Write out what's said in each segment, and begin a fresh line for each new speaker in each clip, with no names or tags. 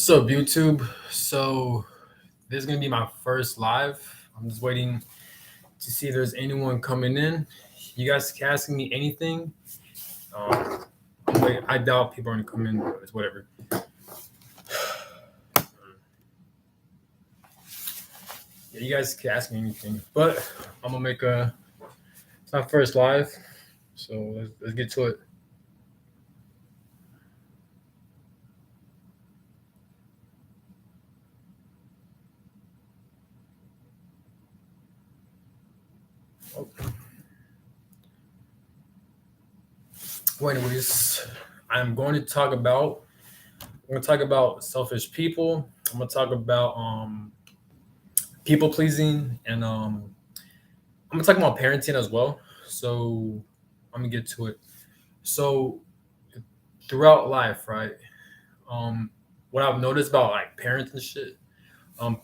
What's up, YouTube? So, this is gonna be my first live. I'm just waiting to see if there's anyone coming in. You guys can ask me anything. Um, I doubt people are gonna come in, but it's whatever. Yeah, you guys can ask me anything, but I'm gonna make a. It's my first live, so let's get to it. Oh. Well, anyways, I'm going to talk about. I'm gonna talk about selfish people. I'm gonna talk about people pleasing, and I'm gonna talk about parenting as well. So I'm gonna get to it. So throughout life, right? Um, what I've noticed about like parents and shit.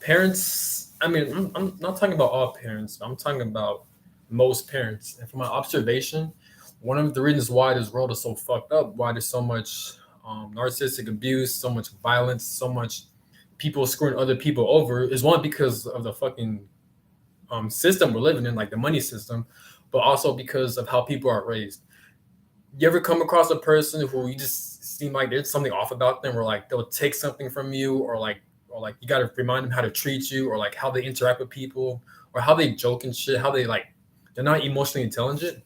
Parents. I mean, I'm not talking about all parents. I'm talking about most parents. And from my observation, one of the reasons why this world is so fucked up, why there's so much narcissistic abuse, so much violence, so much people screwing other people over, is one because of the fucking system we're living in, like the money system, but also because of how people are raised. You ever come across a person who you just seem like there's something off about them, or like they'll take something from you, or like you got to remind them how to treat you, or like how they interact with people, or how they joke and shit, how they like they're not emotionally intelligent.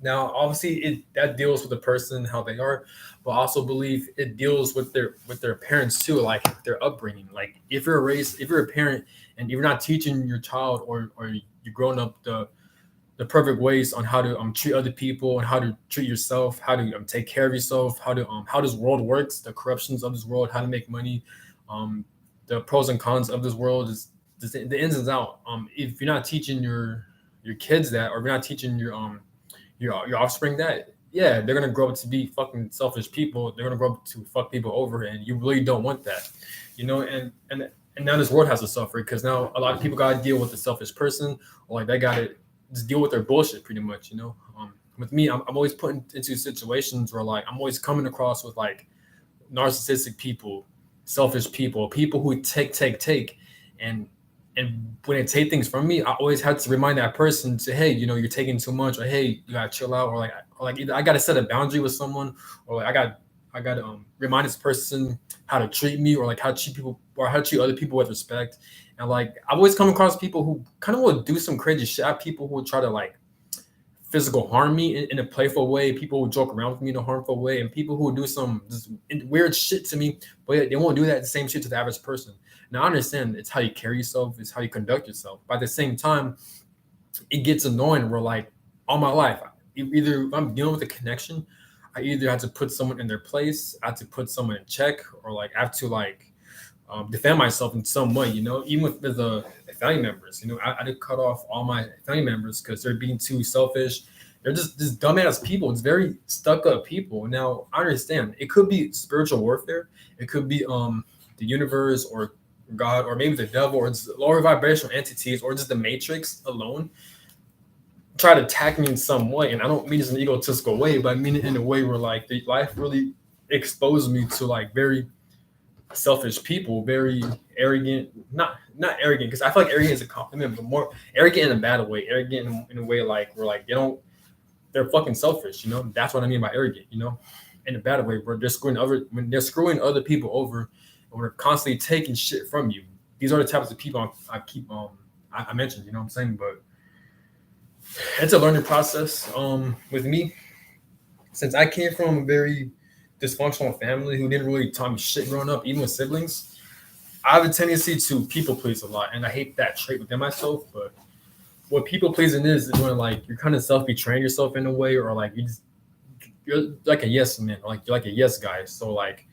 Now, obviously, it that deals with the person how they are, but I also believe it deals with their parents too, like their upbringing. Like if you're a parent and you're not teaching your child or you're growing up the perfect ways on how to treat other people and how to treat yourself, how to take care of yourself, how this world works, the corruptions of this world, how to make money, um, the pros and cons of this world is the ins and out. If you're not teaching your kids that, or if you're not teaching your offspring that, yeah, they're gonna grow up to be fucking selfish people. They're gonna grow up to fuck people over, and you really don't want that, and now this world has to suffer because now a lot of people gotta deal with the selfish person, or like they gotta just deal with their bullshit pretty much. With me, I'm always put into situations where like I'm always coming across with like narcissistic people, selfish people, people who take, and and when they take things from me, I always had to remind that person to, hey, you're taking too much, or hey, you gotta chill out, or like either I gotta set a boundary with someone, or like I gotta remind this person how to treat me, or like how to treat people, or how to treat other people with respect. And like I've always come across people who kind of will do some crazy shit. I have people who will try to like physical harm me in a playful way. People who joke around with me in a harmful way, and people who do some just weird shit to me, but yet they won't do that the same shit to the average person. Now I understand it's how you carry yourself, it's how you conduct yourself. But at the same time, it gets annoying. Where like all my life, either if I'm dealing with a connection, I either have to put someone in their place, I have to put someone in check, or like I have to like defend myself in some way. Even with the family members. I did cut off all my family members because they're being too selfish. They're just dumbass people. It's very stuck up people. Now I understand it could be spiritual warfare. It could be the universe, or God, or maybe the devil, or it's lower vibrational entities, or just the matrix alone try to attack me in some way. And I don't mean this in an egotistical way, but I mean it in a way where like the life really exposed me to like very selfish people, very arrogant. Not arrogant, because I feel like arrogant is a compliment, but more arrogant in a bad way. Arrogant in a way like where like they're fucking selfish. That's what I mean by arrogant. In a bad way, where they're screwing other people over, and we're constantly taking shit from you. These are the types of people I keep I mentioned. You know what I'm saying? But it's a learning process. With me, since I came from a very dysfunctional family who didn't really taught me shit growing up, even with siblings, I have a tendency to people please a lot, and I hate that trait within myself. But what people pleasing is when like you're kind of self betraying yourself in a way, or like you're like a yes man, or like you're like a yes guy. So like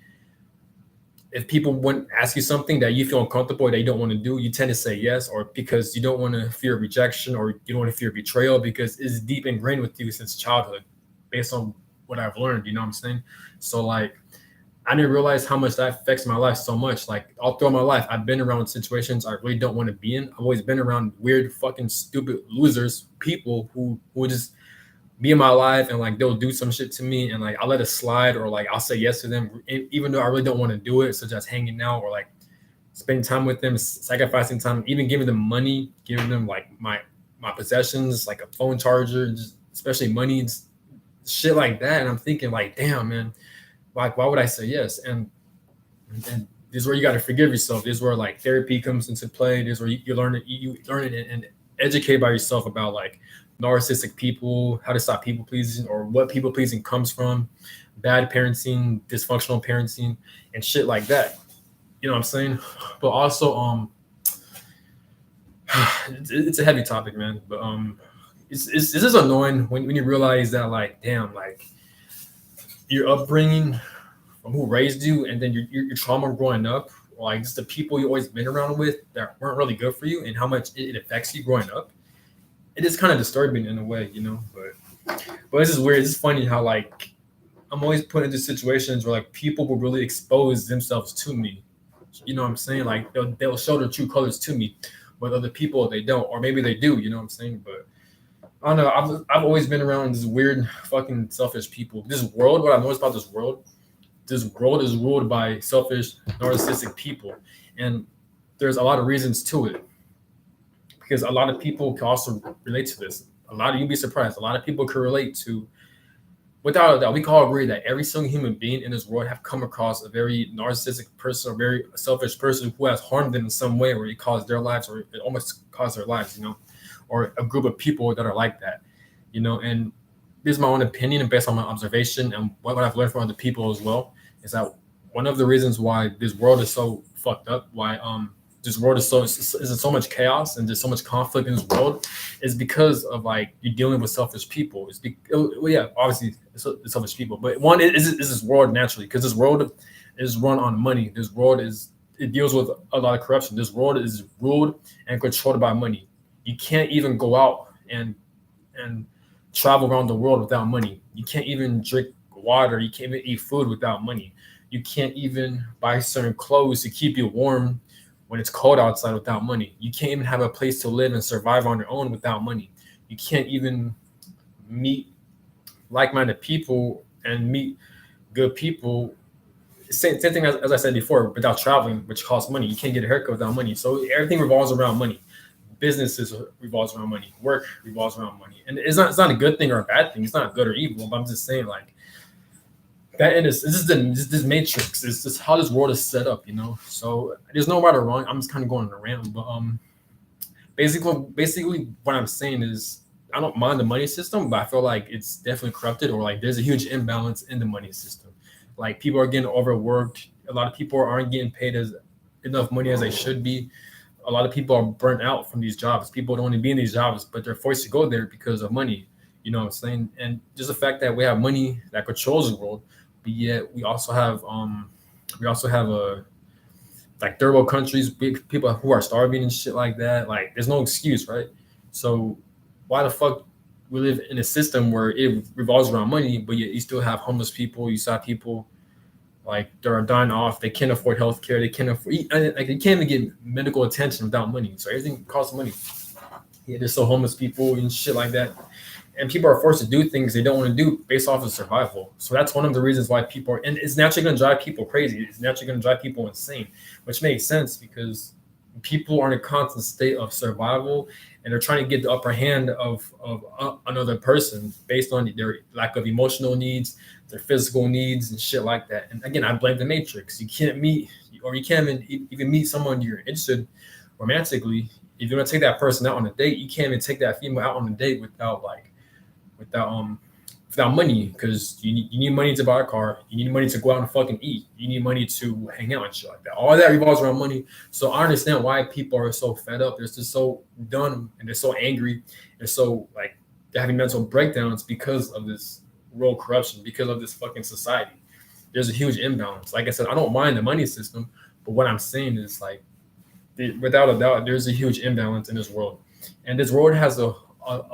if people wouldn't ask you something that you feel uncomfortable or that you don't want to do, you tend to say yes, or because you don't want to fear rejection, or you don't want to fear betrayal because it's deep ingrained with you since childhood, based on what I've learned. You know what I'm saying? So like I didn't realize how much that affects my life so much. Like all through my life, I've been around situations I really don't want to be in. I've always been around weird, fucking, stupid losers, people who just be in my life and like they'll do some shit to me and like I'll let it slide or like I'll say yes to them even though I really don't want to do it, such as hanging out or like spending time with them, sacrificing time, even giving them money, giving them like my possessions, like a phone charger, just especially money and shit like that. And I'm thinking like, damn man, like why would I say yes? And this is where you got to forgive yourself. This is where like therapy comes into play. This is where you learn it, you learn it and educate by yourself about like narcissistic people, how to stop people pleasing, or what people pleasing comes from, bad parenting, dysfunctional parenting, and shit like that. You know what I'm saying? But also, it's a heavy topic, man. But it's just annoying when you realize that like, damn, like your upbringing from who raised you, and then your trauma growing up, like just the people you always been around with that weren't really good for you, and how much it affects you growing up. It is kind of disturbing in a way, you know. But this is weird. It's funny how like I'm always put into situations where like people will really expose themselves to me. You know what I'm saying? Like they'll show their true colors to me, but other people they don't, or maybe they do. You know what I'm saying? But I don't know. I've always been around this weird, fucking selfish people. This world. What I noticed about this world is ruled by selfish, narcissistic people, and there's a lot of reasons to it because a lot of people can also relate to this. A lot of you'd be surprised. A lot of people can relate to. Without a doubt, we can all agree that every single human being in this world have come across a very narcissistic person, a very selfish person who has harmed them in some way, or it caused their lives, or it almost caused their lives, you know, or a group of people that are like that, you know. And this is my own opinion and based on my observation and what I've learned from other people as well, is that one of the reasons why this world is so fucked up, why this world is so much chaos and there's so much conflict in this world, is because of like you're dealing with selfish people. Well, yeah, obviously it's selfish people, but one is this world naturally because this world is run on money. This world it deals with a lot of corruption. This world is ruled and controlled by money. You can't even go out and travel around the world without money. You can't even drink water. You can't even eat food without money. You can't even buy certain clothes to keep you warm when it's cold outside without money. You can't even have a place to live and survive on your own without money. You can't even meet like-minded people and meet good people. Same thing as I said before, without traveling, which costs money. You can't get a haircut without money. So everything revolves around money. Businesses revolves around money. Work revolves around money. And it's not a good thing or a bad thing. It's not good or evil. But I'm just saying like that in this matrix is just how this world is set up, you know. So there's no right or wrong. I'm just kind of going around, but basically what I'm saying is I don't mind the money system, but I feel like it's definitely corrupted or like there's a huge imbalance in the money system. Like people are getting overworked. A lot of people aren't getting paid as enough money as they should be. A lot of people are burnt out from these jobs. People don't want to be in these jobs, but they're forced to go there because of money. You know what I'm saying? And just the fact that we have money that controls the world, but yet we also have a like third world countries, people who are starving and shit like that. Like there's no excuse, right? So why the fuck we live in a system where it revolves around money, but yet you still have homeless people, you still have people like they're dying off, they can't afford health care, they can't afford like they can't even get medical attention without money. So everything costs money. Yeah, there's still homeless people and shit like that, and people are forced to do things they don't want to do based off of survival. So that's one of the reasons why people are, and it's naturally going to drive people crazy. It's naturally going to drive people insane, which makes sense because people are in a constant state of survival and they're trying to get the upper hand of another person based on their lack of emotional needs, their physical needs and shit like that. And again, I blame the matrix. You can't meet, or you can't even meet someone you're interested romantically. If you're gonna take that person out on a date, you can't even take that female out on a date without without money, because you need money to buy a car, you need money to go out and fucking eat, you need money to hang out and shit like that. All that revolves around money. So I understand why people are so fed up. They're just so done and they're so angry. They're so like they're having mental breakdowns because of this world corruption, because of this fucking society. There's a huge imbalance. Like I said, I don't mind the money system, but what I'm saying is like without a doubt, there's a huge imbalance in this world, and this world has a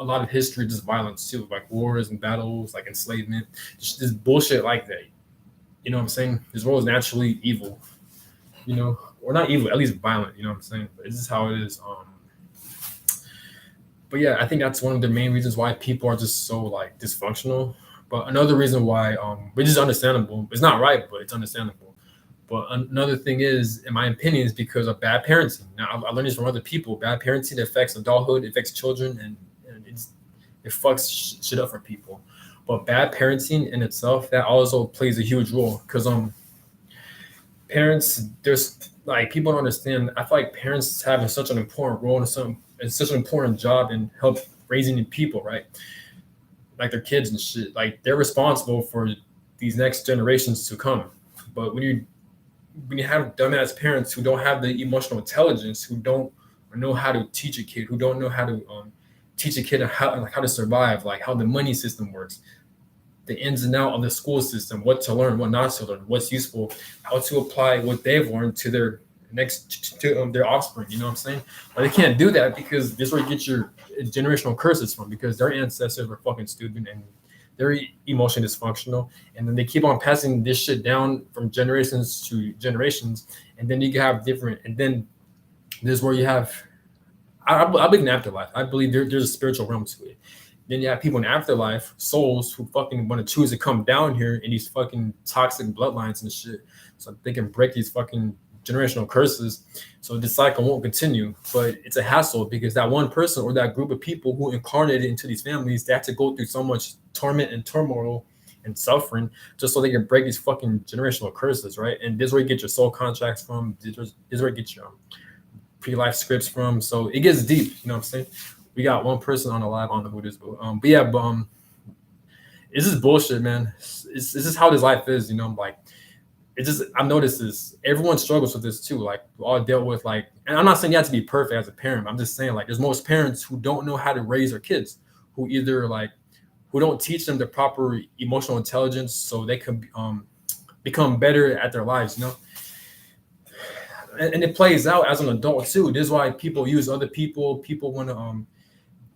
lot of history, just violence too, like wars and battles, like enslavement, just this bullshit like that. You know what I'm saying? This world is naturally evil, you know, or not evil, at least violent. You know what I'm saying? But this is how it is. but yeah, I think that's one of the main reasons why people are just so like dysfunctional. But another reason why, which is understandable, it's not right, but it's understandable. But another thing is, in my opinion, is because of bad parenting. Now, I learned this from other people. Bad parenting affects adulthood, it affects children, and it fucks shit up for people. But bad parenting in itself, that also plays a huge role because parents, there's like people don't understand. I feel like parents have such an important role and some it's such an important job in help raising people, right? Like their kids and shit. Like they're responsible for these next generations to come. But when you have dumbass parents who don't have the emotional intelligence, who don't know how to teach a kid, who don't know how to teach a kid how to survive, like how the money system works, the ins and out of the school system, what to learn, what not to learn, what's useful, how to apply what they've learned to their next to their offspring. You know what I'm saying? But they can't do that because this is where you get your generational curses from because their ancestors were fucking stupid and they're emotionally dysfunctional, and then they keep on passing this shit down from generations to generations, and then you have different, and then this is where you have. I believe in afterlife. I believe there's a spiritual realm to it. Then you have people in afterlife, souls who fucking want to choose to come down here in these fucking toxic bloodlines and shit. So they can break these fucking generational curses. So this cycle won't continue. But it's a hassle because that one person or that group of people who incarnated into these families, they have to go through so much torment and turmoil and suffering just so they can break these fucking generational curses, right? And this is where you get your soul contracts from. This is where you get your pre-life scripts from. So it gets deep, you know what I'm saying? We got one person on the live on the who this, but yeah, it's just bullshit, man. It's just how this life is, you know. Like, it's just I've noticed this. Everyone struggles with this too. Like, we all dealt with like, and I'm not saying you have to be perfect as a parent. I'm just saying like, there's most parents who don't know how to raise their kids, who either like, who don't teach them the proper emotional intelligence so they can become better at their lives, you know. And it plays out as an adult too. This is why people use other people. People want to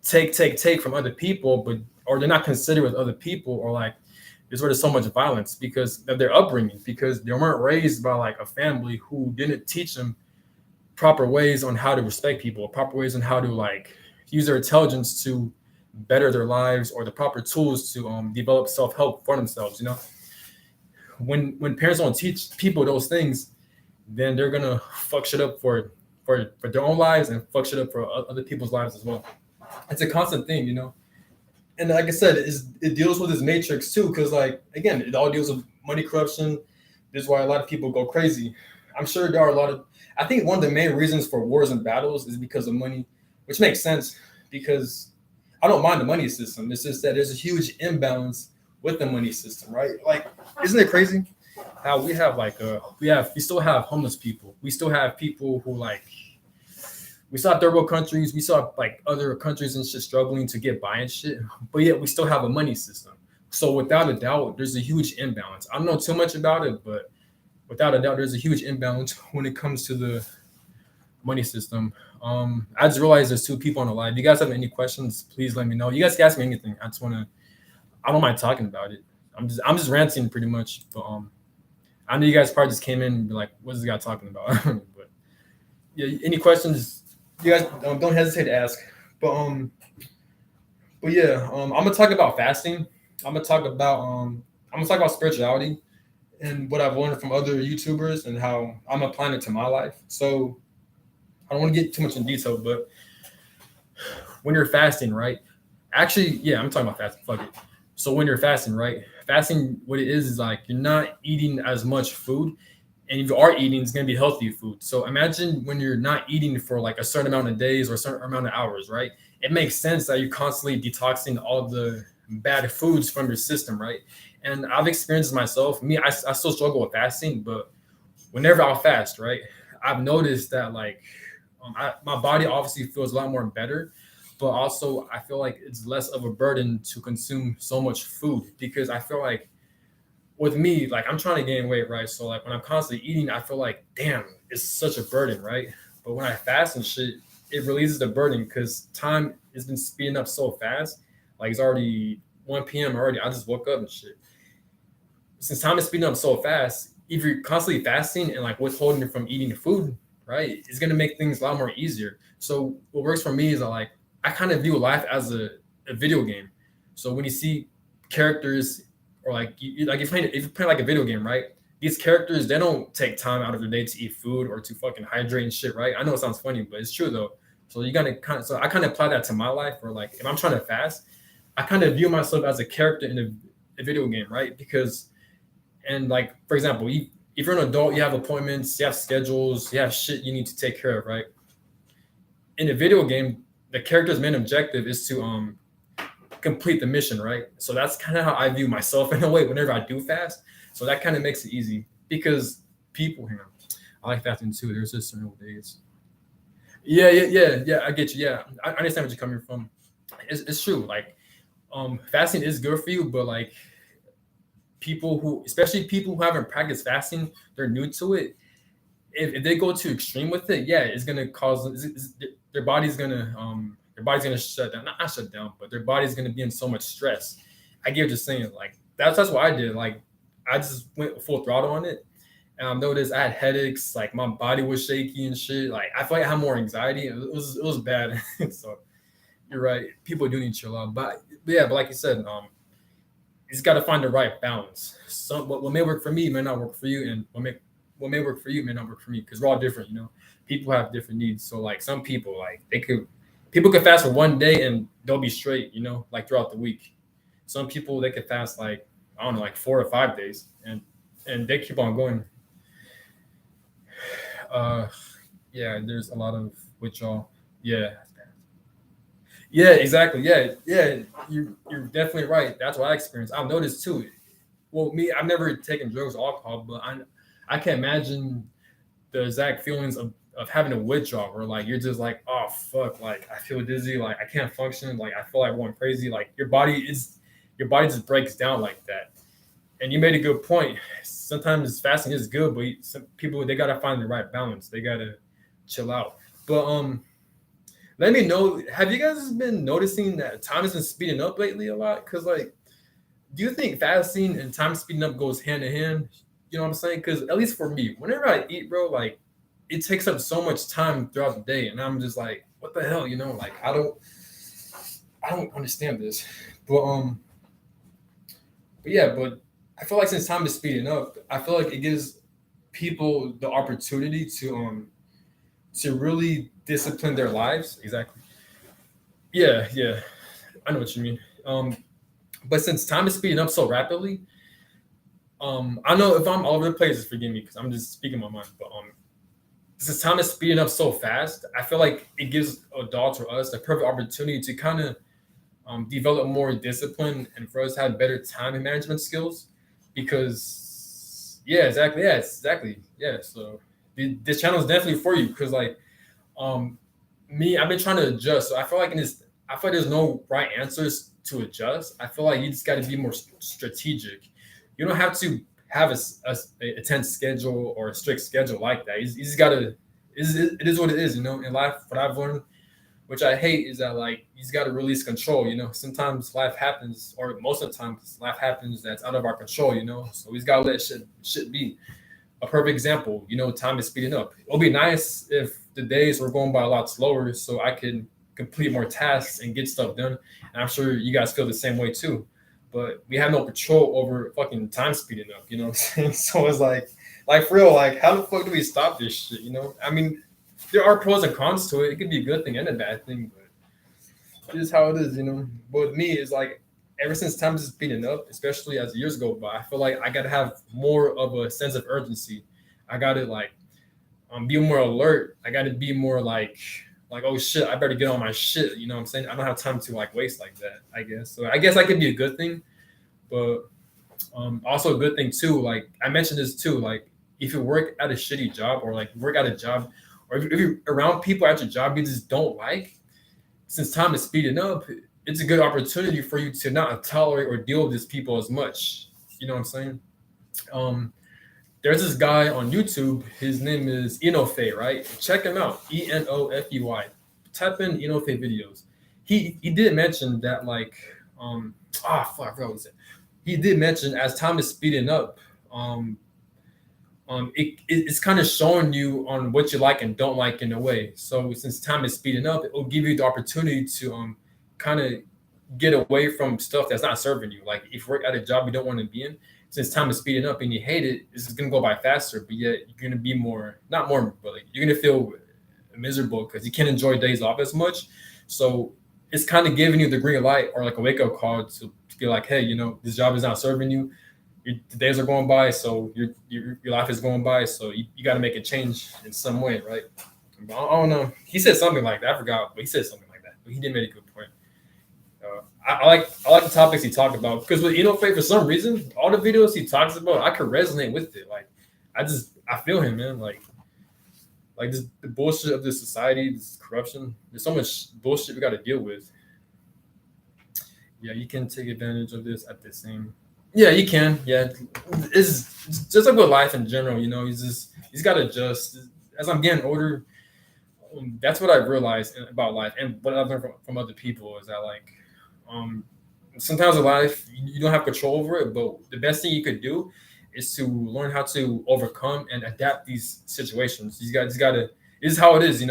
take from other people, but or they're not considerate with other people, or like there's where there's so much violence because of their upbringing, because they weren't raised by like a family who didn't teach them proper ways on how to respect people, proper ways on how to like use their intelligence to better their lives, or the proper tools to develop self-help for themselves. You know, when parents don't teach people those things, then they're gonna fuck shit up for their own lives and fuck shit up for other people's lives as well. It's a constant thing, you know. And like I said, it deals with this matrix too, because like again, it all deals with money corruption. This is why a lot of people go crazy. I'm sure there are a lot of. I think one of the main reasons for wars and battles is because of money, which makes sense because I don't mind the money system. It's just that there's a huge imbalance with the money system, right? Like, isn't it crazy how we have like we still have homeless people. We still have people who like we saw third world countries, we saw like other countries and shit struggling to get by and shit, but yet we still have a money system. So without a doubt, there's a huge imbalance. I don't know too much about it, but without a doubt, there's a huge imbalance when it comes to the money system. I just realized there's two people on the line. If you guys have any questions, please let me know. You guys can ask me anything. I don't mind talking about it. I'm just ranting pretty much. But I know you guys probably just came in and be like, what's this guy talking about? But yeah, any questions? You guys don't hesitate to ask. But yeah, I'm gonna talk about fasting. I'm gonna talk about spirituality and what I've learned from other YouTubers and how I'm applying it to my life. So I don't want to get too much in detail, but when you're fasting, right? Actually, yeah, I'm talking about fasting. Fuck it. So when you're fasting, right? Fasting, what it is like you're not eating as much food, and if you are eating, it's gonna be healthy food. So imagine when you're not eating for like a certain amount of days or a certain amount of hours, right? It makes sense that you're constantly detoxing all the bad foods from your system, right? And I've experienced myself. I still struggle with fasting, but whenever I'll fast, right, I've noticed that like my body obviously feels a lot more better, but also I feel like it's less of a burden to consume so much food because I feel like with me, like I'm trying to gain weight, right? So like when I'm constantly eating, I feel like, damn, it's such a burden, right? But when I fast and shit, it releases the burden because time has been speeding up so fast. Like it's already 1 p.m. already. I just woke up and shit. Since time is speeding up so fast, if you're constantly fasting and like withholding it from eating food, right, it's gonna make things a lot more easier. So what works for me is I like I kind of view life as a video game. So when you see characters, or like like if you play like a video game, right? These characters, they don't take time out of their day to eat food or to fucking hydrate and shit, right? I know it sounds funny, but it's true though. So you gotta kind of, so I kind of apply that to my life, or like if I'm trying to fast, I kind of view myself as a character in a video game, right? Because, and like for example, if you're an adult, you have appointments, you have schedules, you have shit you need to take care of, right? In a video game, the character's main objective is to complete the mission, right? So that's kind of how I view myself in a way whenever I do fast. So that kind of makes it easy because people, hang on, I like fasting too. There's just certain days. Yeah. I get you. Yeah, I understand what you're coming from. It's true. Like, fasting is good for you, but like people who, especially people who haven't practiced fasting, they're new to it. If they go too extreme with it, yeah, it's gonna cause their body's gonna shut down, not shut down, but their body's gonna be in so much stress. I get what you're saying. Like that's what I did. Like I just went full throttle on it. And I noticed I had headaches, like my body was shaky and shit. Like I felt like I had more anxiety. It was bad. So you're right. People do need to chill out. But yeah, but like you said, you just gotta find the right balance. Some what may work for me may not work for you, and what may work for you may not work for me because we're all different. People have different needs. So like some people, like people could fast for one day and they'll be straight. Like throughout the week. Some people they could fast like I don't know, like 4 or 5 days, and they keep on going. Uh, yeah, there's a lot of withdrawal. Yeah, yeah, exactly. Yeah. You're definitely right. That's what I experienced. I've noticed too. Well, me, I've never taken drugs or alcohol, but I can imagine the exact feelings of having a withdrawal where like you're just like, oh fuck, like I feel dizzy, like I can't function, like I feel like I'm going crazy, like your body just breaks down like that. And you made a good point. Sometimes fasting is good, but some people they gotta find the right balance. They gotta chill out. But let me know. Have you guys been noticing that time has been speeding up lately a lot? Because like, do you think fasting and time speeding up goes hand in hand? You know what I'm saying? Because at least for me, whenever I eat, bro, like it takes up so much time throughout the day, and I'm just like, what the hell, Like I don't understand this. But but I feel like since time is speeding up, I feel like it gives people the opportunity to really discipline their lives. Exactly. Yeah. I know what you mean. But since time is speeding up so rapidly, I know if I'm all over the place, forgive me because I'm just speaking my mind. But since time is speeding up so fast, I feel like it gives adults or us the perfect opportunity to kind of develop more discipline and for us to have better time management skills. Because yeah, exactly, yeah. So this channel is definitely for you because like um me, I've been trying to adjust. So I feel like there's no right answers to adjust. I feel like you just got to be more strategic. You don't have to have a tense schedule or a strict schedule like that. You just got to. It is what it is. In life, what I've learned, which I hate, is that like you just got to release control. Sometimes life happens, or most of the time, life happens that's out of our control. So we just gotta let shit be. A perfect example, time is speeding up. It'll be nice if the days were going by a lot slower so I can complete more tasks and get stuff done. And I'm sure you guys feel the same way too. But we have no control over fucking time speeding up, you know what I'm saying? So it's like for real, like how the fuck do we stop this shit, I mean, there are pros and cons to it. It could be a good thing and a bad thing, but it is how it is. But with me, it's like ever since time is speeding up, especially as years go by, I feel like I gotta have more of a sense of urgency. I gotta like be more alert. I gotta be more like oh shit, I better get on my shit. You know what I'm saying? I don't have time to like waste like that. I guess so. I guess that could be a good thing, but also a good thing too. Like I mentioned this too. Like if you work at a shitty job or like work at a job, or if you're around people at your job you just don't like, since time is speeding up, it's a good opportunity for you to not tolerate or deal with these people as much. You know what I'm saying? Um, there's this guy on YouTube. His name is Enofe, right? Check him out. Enofey. Type in Enofe videos. He did mention that like fuck, I forgot what he said. He did mention as time is speeding up, um it's kind of showing you on what you like and don't like in a way. So since time is speeding up, it will give you the opportunity to kind of get away from stuff that's not serving you. Like if you work at a job you don't want to be in, since time is speeding up and you hate it, it's gonna go by faster. But yet you're gonna be more, not more, but like you're gonna feel miserable because you can't enjoy days off as much. So it's kind of giving you the green light or like a wake up call to be like, hey, this job is not serving you. The days are going by, so your life is going by, so you got to make a change in some way, right? I don't know. He said something like that. I forgot, but he said something like that. But he did make a good point. I like the topics he talked about because with Faith, for some reason, all the videos he talks about, I could resonate with it. Like I feel him, man. Like this the bullshit of this society, this corruption. There's so much bullshit we got to deal with. Yeah, you can take advantage of this at the same. Yeah, you can. Yeah, it's just like with life in general. He's got to adjust. As I'm getting older, that's what I realized about life, and what I've learned from other people is that like, um, sometimes in life you don't have control over it, but the best thing you could do is to learn how to overcome and adapt these situations. You got to. This is how it is. You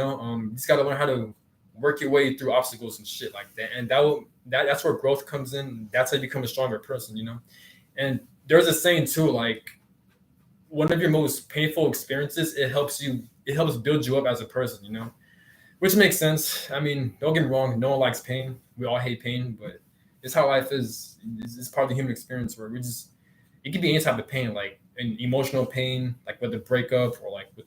just got to learn how to work your way through obstacles and shit like that, and that's where growth comes in. That's how you become a stronger person. And there's a saying too, like one of your most painful experiences, it helps build you up as a person. Which makes sense. I mean, don't get me wrong, no one likes pain. We all hate pain, but it's how life is. It's part of the human experience where it can be any type of pain, like an emotional pain, like with the breakup or like with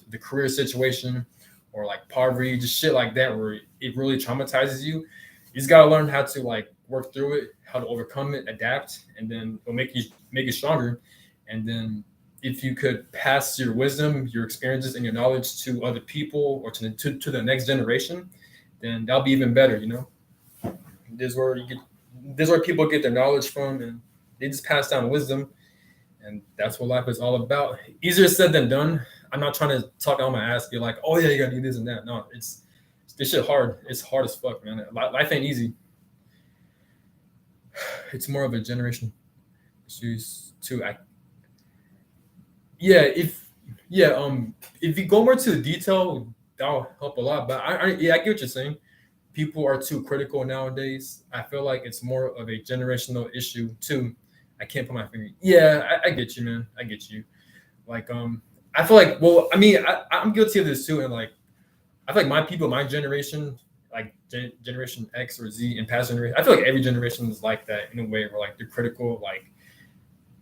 the career situation or like poverty, just shit like that, where it really traumatizes you. You just gotta learn how to like work through it, how to overcome it, adapt, and then it'll make you stronger. And then if you could pass your wisdom, your experiences, and your knowledge to other people or to the next generation, then that'll be even better. This is where people get their knowledge from, and they just pass down wisdom, and that's what life is all about. Easier said than done. I'm not trying to talk on my ass, be like, oh yeah, you gotta do this and that. No, it's this shit hard. It's hard as fuck, man. Life ain't easy. It's more of a generation issues too. Yeah, if you go more to the detail, that'll help a lot. But yeah, I get what you're saying. People are too critical nowadays. I feel like it's more of a generational issue too. I can't put my finger. Yeah, I get you, man. I get you. Like, I feel like, well, I mean, I'm guilty of this too, and like, I feel like my people, my generation, like Generation X or Z and past generation, I feel like every generation is like that in a way where like they're critical, like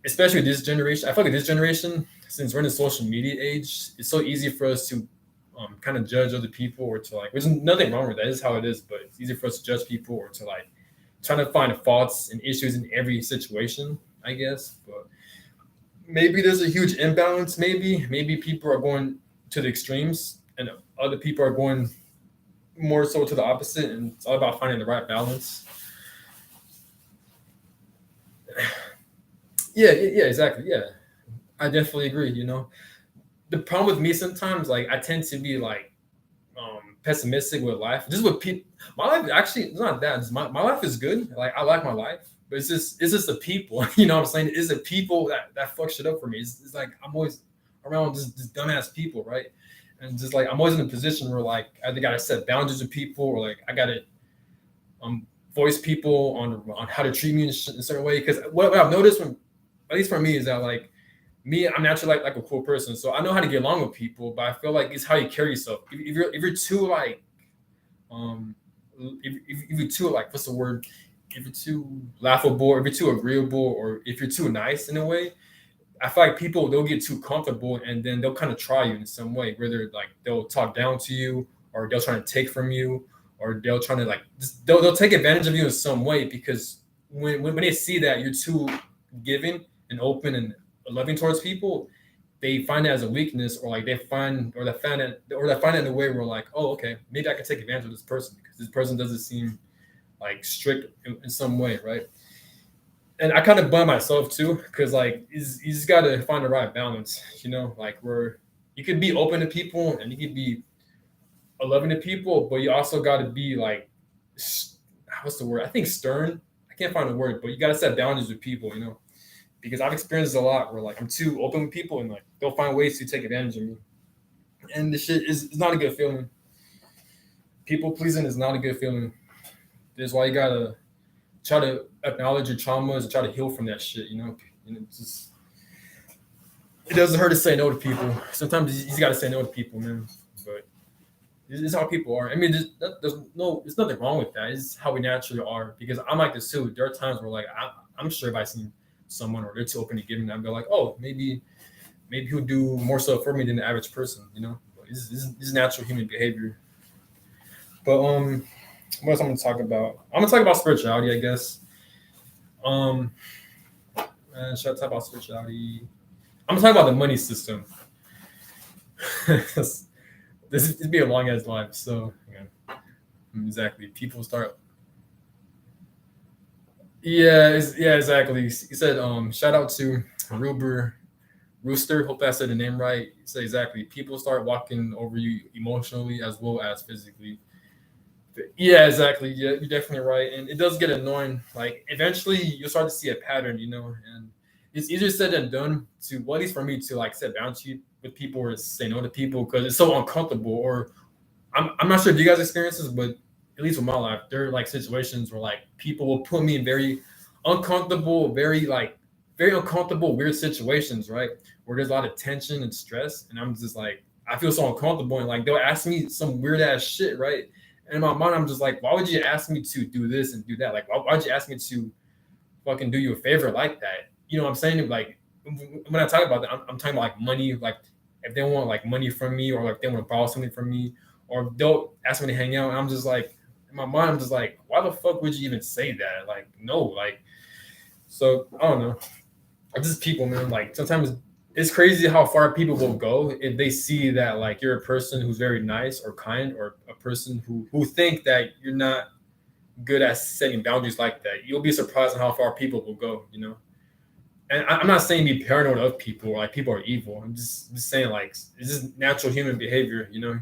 especially this generation. I feel like this generation, since we're in the social media age, it's so easy for us to kind of judge other people or to like, there's nothing wrong with that. It's how it is, but it's easy for us to judge people or to like trying to find faults and issues in every situation, I guess. But maybe there's a huge imbalance. Maybe people are going to the extremes and other people are going more so to the opposite, and it's all about finding the right balance. Yeah, exactly. Yeah, I definitely agree. The problem with me sometimes, like I tend to be like pessimistic with life. Just with people, my life actually it's not that. My life is good. Like I like my life, but it's just the people. You know what I'm saying? It's the people that fuck shit up for me. It's like I'm always around just dumbass people, right? And just like I'm always in a position where like I either gotta set boundaries with people or like I gotta voice people on how to treat me in a certain way. Because what I've noticed from at least for me is that like me, I'm naturally like a cool person, so I know how to get along with people. But I feel like it's how you carry yourself. If you're too like if you're too like what's the word? If you're too laughable, if you're too agreeable, or if you're too nice in a way, I feel like people they'll get too comfortable and then they'll kind of try you in some way, whether like they'll talk down to you or they'll try to take from you or they'll try to like they'll take advantage of you in some way because when they see that you're too giving and open and loving towards people, they find it as a weakness or like they find it in a way where like, oh, okay, maybe I can take advantage of this person because this person doesn't seem like strict in some way, right? And I kind of blame myself too, because like you just gotta find the right balance, like where you could be open to people and you could be loving to people, but you also gotta be like, what's the word? I think stern. I can't find a word, but you gotta set boundaries with people. because I've experienced a lot where like I'm too open with people and like they'll find ways to take advantage of me, and this shit is not a good feeling. People pleasing is not a good feeling. That's why you gotta try to acknowledge your traumas and try to heal from that shit. And it's just it doesn't hurt to say no to people. Sometimes you just gotta say no to people, man. But it's how people are. I mean, there's nothing wrong with that. It's how we naturally are. Because I'm like this too. There are times where like I'm sure if I see someone or they're too open to giving, I'd be like, oh, maybe he'll do more so for me than the average person. But it's natural human behavior. But what else I'm gonna talk about? I'm gonna talk about spirituality, I guess. Um, should I talk about spirituality? I'm gonna talk about the money system. This be a long ass life, so yeah, exactly. People start. Yeah, yeah, exactly. He said, shout out to Ruber Rooster. Hope I said the name right. He said exactly. People start walking over you emotionally as well as physically. Yeah, exactly. Yeah, you're definitely right, and it does get annoying. Like eventually, you'll start to see a pattern, and it's easier said than done to, well, at least for me, to like set boundaries with people or say no to people because it's so uncomfortable. Or I'm not sure if you guys experience this, but at least with my life, there are like situations where like people will put me in very uncomfortable, weird situations, right? Where there's a lot of tension and stress, and I'm just like, I feel so uncomfortable, and like they'll ask me some weird ass shit, right? And in my mind, I'm just like, why would you ask me to do this and do that? Like, why'd you ask me to fucking do you a favor like that? You know what I'm saying? Like, when I talk about that, I'm talking about like money, like if they want like money from me or like they want to borrow something from me or they'll ask me to hang out. And I'm just like, in my mind, I'm just like, why the fuck would you even say that? Like, no, like, so I don't know. It's just people, man. Like sometimes it's crazy how far people will go if they see that like you're a person who's very nice or kind or a person who think that you're not good at setting boundaries like that. You'll be surprised at how far people will go. And I'm not saying be paranoid of people or like people are evil. I'm just saying like it's just natural human behavior. You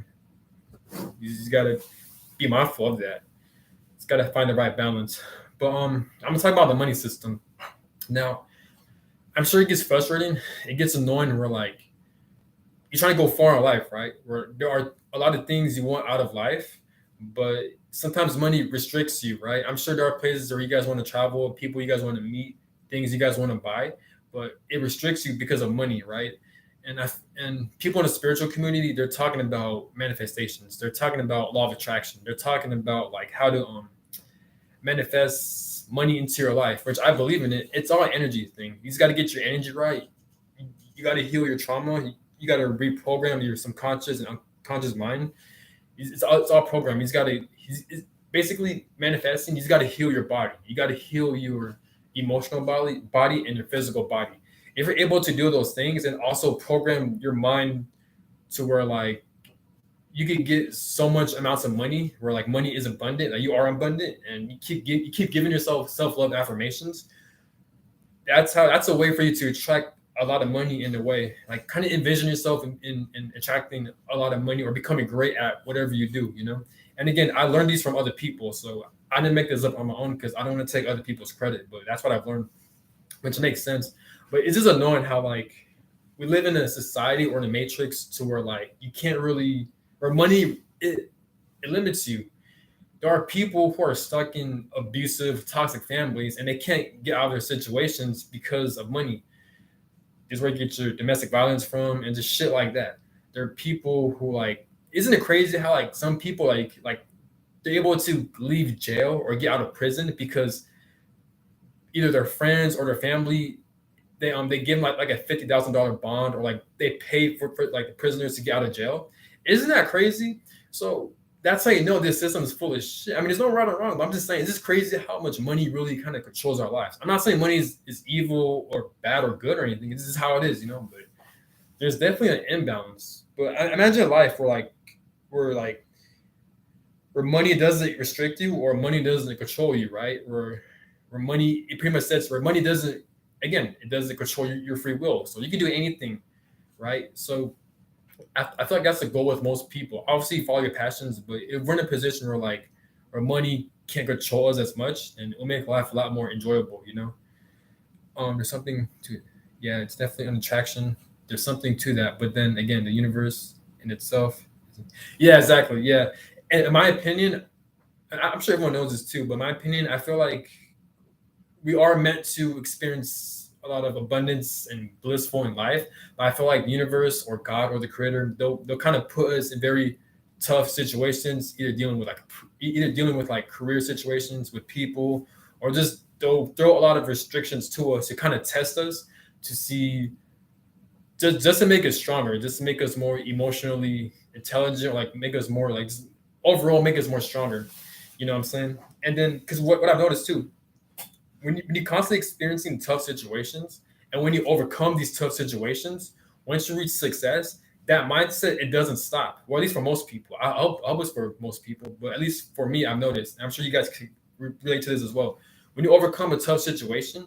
just gotta be mindful of that. It's gotta find the right balance. But I'm gonna talk about the money system. Now, I'm sure it gets frustrating. It gets annoying. Where like you're trying to go far in life, right? Where there are a lot of things you want out of life, but sometimes money restricts you, right? I'm sure there are places where you guys want to travel, people you guys want to meet, things you guys want to buy, but it restricts you because of money, right? And people in the spiritual community, they're talking about manifestations. They're talking about law of attraction. They're talking about like how to manifest money into your life, which I believe in it. It's all an energy thing. You just got to get your energy right. You got to heal your trauma. You got to reprogram your subconscious and unconscious mind. It's all programmed. He's got to. He's basically manifesting. He's got to heal your body. You got to heal your emotional body, and your physical body. If you're able to do those things and also program your mind to where like you can get so much amounts of money where like money is abundant, like you are abundant, and you keep giving yourself self love affirmations. That's a way for you to attract a lot of money in a way. Like kind of envision yourself in attracting a lot of money or becoming great at whatever you do. And again, I learned these from other people, so I didn't make this up on my own because I don't want to take other people's credit, but that's what I've learned, which makes sense. But it's just annoying how like we live in a society or in a matrix to where like you can't really, or money it limits you. There are people who are stuck in abusive, toxic families and they can't get out of their situations because of money. Is where you get your domestic violence from and just shit like that. There are people who like, isn't it crazy how like some people like they're able to leave jail or get out of prison because either their friends or their family, they give them like a $50,000 bond, or like they pay for like the prisoners to get out of jail. Isn't that crazy? So that's how you know this system is full of shit. I mean, there's no right or wrong, but I'm just saying it's just crazy how much money really kind of controls our lives. I'm not saying money is evil or bad or good or anything. It's just how it is. But there's definitely an imbalance. But I imagine a life where money doesn't restrict you or money doesn't control you, right? Where money, it pretty much says where money doesn't, again, it doesn't control your free will. So you can do anything, right? So I feel like that's the goal with most people. Obviously, follow your passions, but if we're in a position where money can't control us as much, and it'll make life a lot more enjoyable. There's something to, yeah, it's definitely an attraction. There's something to that, but then again, the universe in itself. Yeah, exactly. Yeah, and in my opinion, I'm sure everyone knows this too, but in my opinion, I feel like we are meant to experience a lot of abundance and blissful in life. But I feel like the universe or God or the creator, they'll kind of put us in very tough situations, either dealing with like career situations with people, or just they'll throw a lot of restrictions to us to kind of test us to see just to make us stronger, just to make us more emotionally intelligent, like make us more like overall make us more stronger. You know what I'm saying? And then because what I've noticed too, when you're constantly experiencing tough situations and when you overcome these tough situations, once you reach success, that mindset it doesn't stop. Well, at least for most people. I hope it's for most people, but at least for me, I've noticed. And I'm sure you guys can relate to this as well. When you overcome a tough situation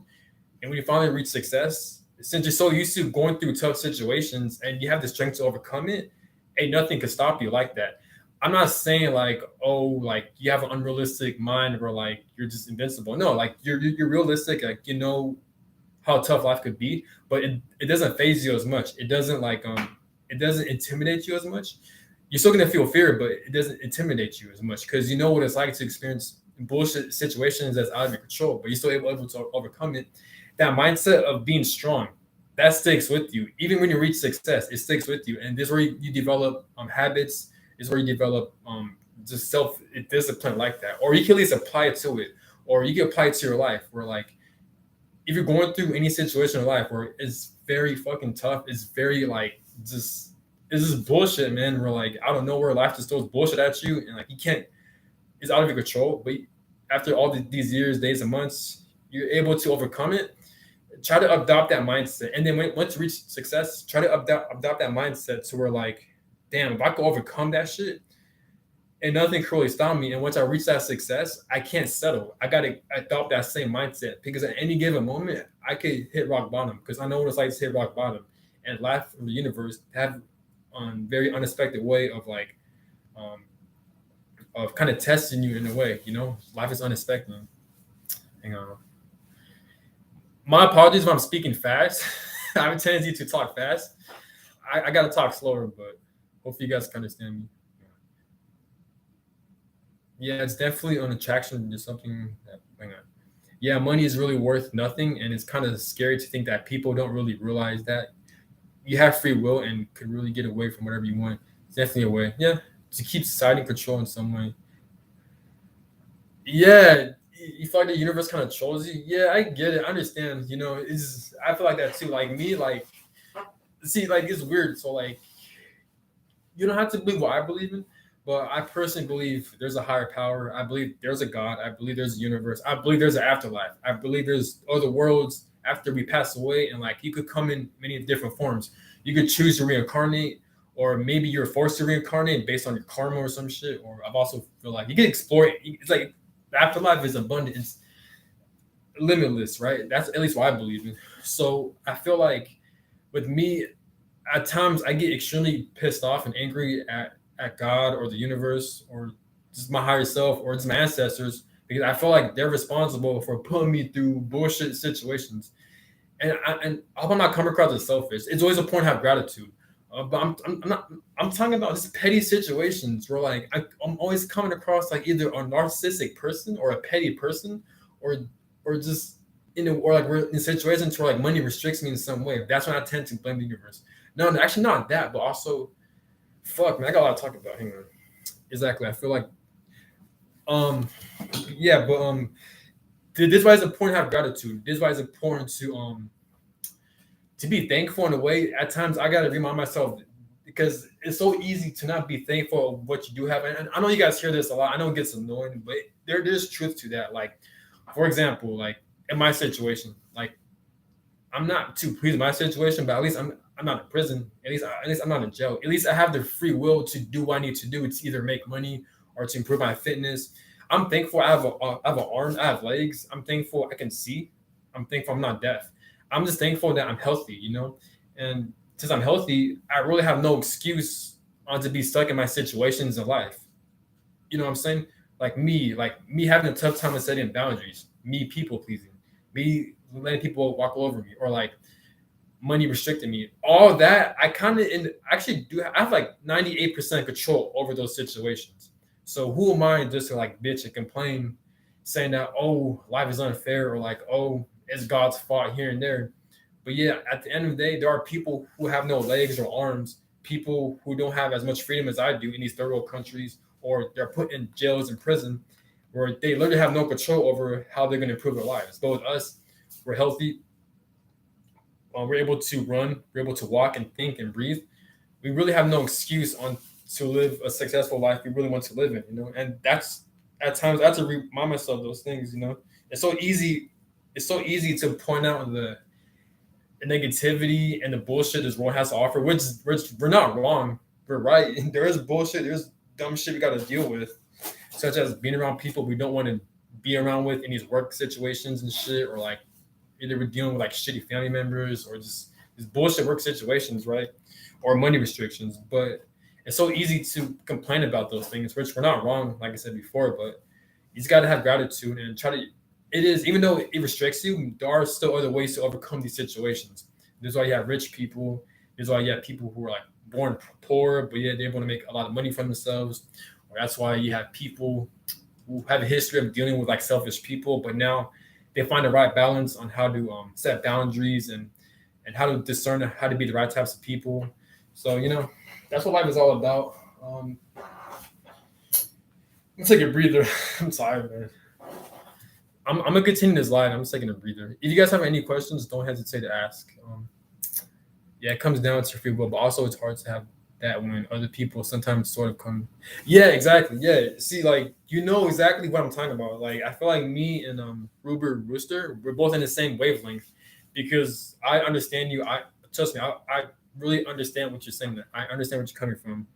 and when you finally reach success, since you're so used to going through tough situations and you have the strength to overcome it, ain't nothing can stop you like that. I'm not saying like, oh, like you have an unrealistic mind or like you're just invincible. No, like you're realistic. Like you know how tough life could be, but it doesn't phase you as much. It doesn't like it doesn't intimidate you as much. You're still gonna feel fear, but it doesn't intimidate you as much because you know what it's like to experience bullshit situations that's out of your control, but you're still able to overcome it. That mindset of being strong that sticks with you even when you reach success. It sticks with you, and this is where you develop habits. Is where you develop just self discipline like that, or you can at least apply it to it, or you can apply it to your life. Where like if you're going through any situation in life where it's very fucking tough, it's very like just it's just bullshit, man. Where like out of nowhere, life just throws bullshit at you, and like you can't, it's out of your control. But after all these years, days, and months, you're able to overcome it. Try to adopt that mindset, and then once you reach success, try to adopt that mindset to where like, damn, if I could overcome that shit, and nothing can really stop me. And once I reach that success, I can't settle. I gotta adopt that same mindset because at any given moment, I could hit rock bottom because I know what it's like to hit rock bottom. And life from the universe have on very unexpected way um, of kind of testing you in a way. You know, life is unexpected. Hang on. My apologies if I'm speaking fast. I have a tendency to talk fast. I gotta talk slower, but hopefully you guys can understand me. Yeah, it's definitely an attraction to something that, hang on. Yeah, money is really worth nothing, and it's kind of scary to think that people don't really realize that you have free will and could really get away from whatever you want. It's definitely a way, yeah, to keep society in control in some way. Yeah, you feel like the universe kind of chose you. Yeah, I get it. I understand. You know, it's I feel like that too. Like me, like see, like it's weird. So like you don't have to believe what I believe in, but I personally believe there's a higher power. I believe there's a God. I believe there's a universe. I believe there's an afterlife. I believe there's other worlds after we pass away, and like you could come in many different forms. You could choose to reincarnate, or maybe you're forced to reincarnate based on your karma or some shit. Or I've also feel like you can explore it. It's like the afterlife is abundant. It's limitless, right? That's at least what I believe in. So I feel like with me, at times I get extremely pissed off and angry at God or the universe or just my higher self or just my ancestors because I feel like they're responsible for putting me through bullshit situations. And I hope I'm not coming across as selfish. It's always a point to have gratitude. But I'm not. I'm talking about just petty situations where like I'm always coming across like either a narcissistic person or a petty person, or or just or like we're in situations where like money restricts me in some way. That's when I tend to blame the universe. No, actually not that, but also fuck man, I got a lot to talk about. Hang on. Exactly. I feel like um yeah, but this is why it's important to have gratitude. This is why it's important to be thankful in a way. At times I gotta remind myself because it's so easy to not be thankful of what you do have. And I know you guys hear this a lot. I know it gets annoying, but there's truth to that. Like, for example, like in my situation, like I'm not too pleased with my situation, but at least I'm not in prison. At least I'm not in jail. At least I have the free will to do what I need to do. To either make money or to improve my fitness. I'm thankful I have an arm, I have legs. I'm thankful I can see. I'm thankful I'm not deaf. I'm just thankful that I'm healthy, you know. And since I'm healthy, I really have no excuse to be stuck in my situations in life. You know what I'm saying? Like me having a tough time with setting boundaries, me people pleasing, me letting people walk all over me, or like money restricting me. All that I kind of actually do. I have like 98% control over those situations. So who am I just to like bitch and complain, saying that, oh, life is unfair, or like, oh, it's God's fault here and there. But yeah, at the end of the day, there are people who have no legs or arms, people who don't have as much freedom as I do in these third world countries, or they're put in jails and prison where they literally have no control over how they're going to improve their lives. But with us, we're healthy, we're able to run, we're able to walk and think and breathe. We really have no excuse on to live a successful life we really want to live in, And that's at times I have to remind myself those things. It's so easy. It's so easy to point out the negativity and the bullshit this world has to offer, which we're not wrong. We're right. There is bullshit. There's dumb shit we got to deal with, such as being around people we don't want to be around with in these work situations and shit, or like either we're dealing with like shitty family members or just these bullshit work situations, right? Or money restrictions. But it's so easy to complain about those things, which we're not wrong, like I said before, but you just got to have gratitude and try to. It is, even though it restricts you, there are still other ways to overcome these situations. There's why you have rich people. There's why you have people who are like born poor, but yeah, they're able to make a lot of money for themselves. Or that's why you have people who have a history of dealing with like selfish people, but now they find the right balance on how to set boundaries and how to discern how to be the right types of people. So that's what life is all about. Let's take a breather. I'm sorry, man. I'm gonna continue this line. I'm just taking a breather. If you guys have any questions, don't hesitate to ask. Yeah, it comes down to free will, but also it's hard to have that when other people sometimes sort of come. Yeah, exactly. Yeah, see, like exactly what I'm talking about. Like I feel like me and Ruber Rooster, we're both in the same wavelength because I understand you. I trust me. I really understand what you're saying. That I understand what you're coming from.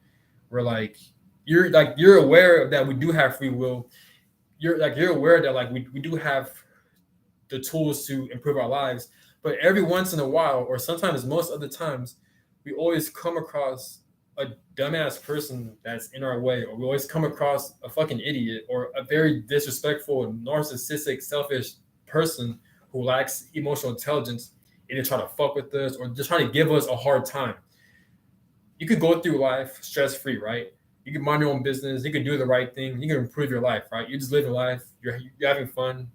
We're like you're aware that we do have free will. You're aware that like we do have the tools to improve our lives, but every once in a while, or sometimes most of the times, we always come across a dumbass person that's in our way, or we always come across a fucking idiot or a very disrespectful, narcissistic, selfish person who lacks emotional intelligence, and they try to fuck with us or just trying to give us a hard time. You could go through life stress free, right? You can mind your own business. You can do the right thing. You can improve your life, right? You just live your life. You're having fun.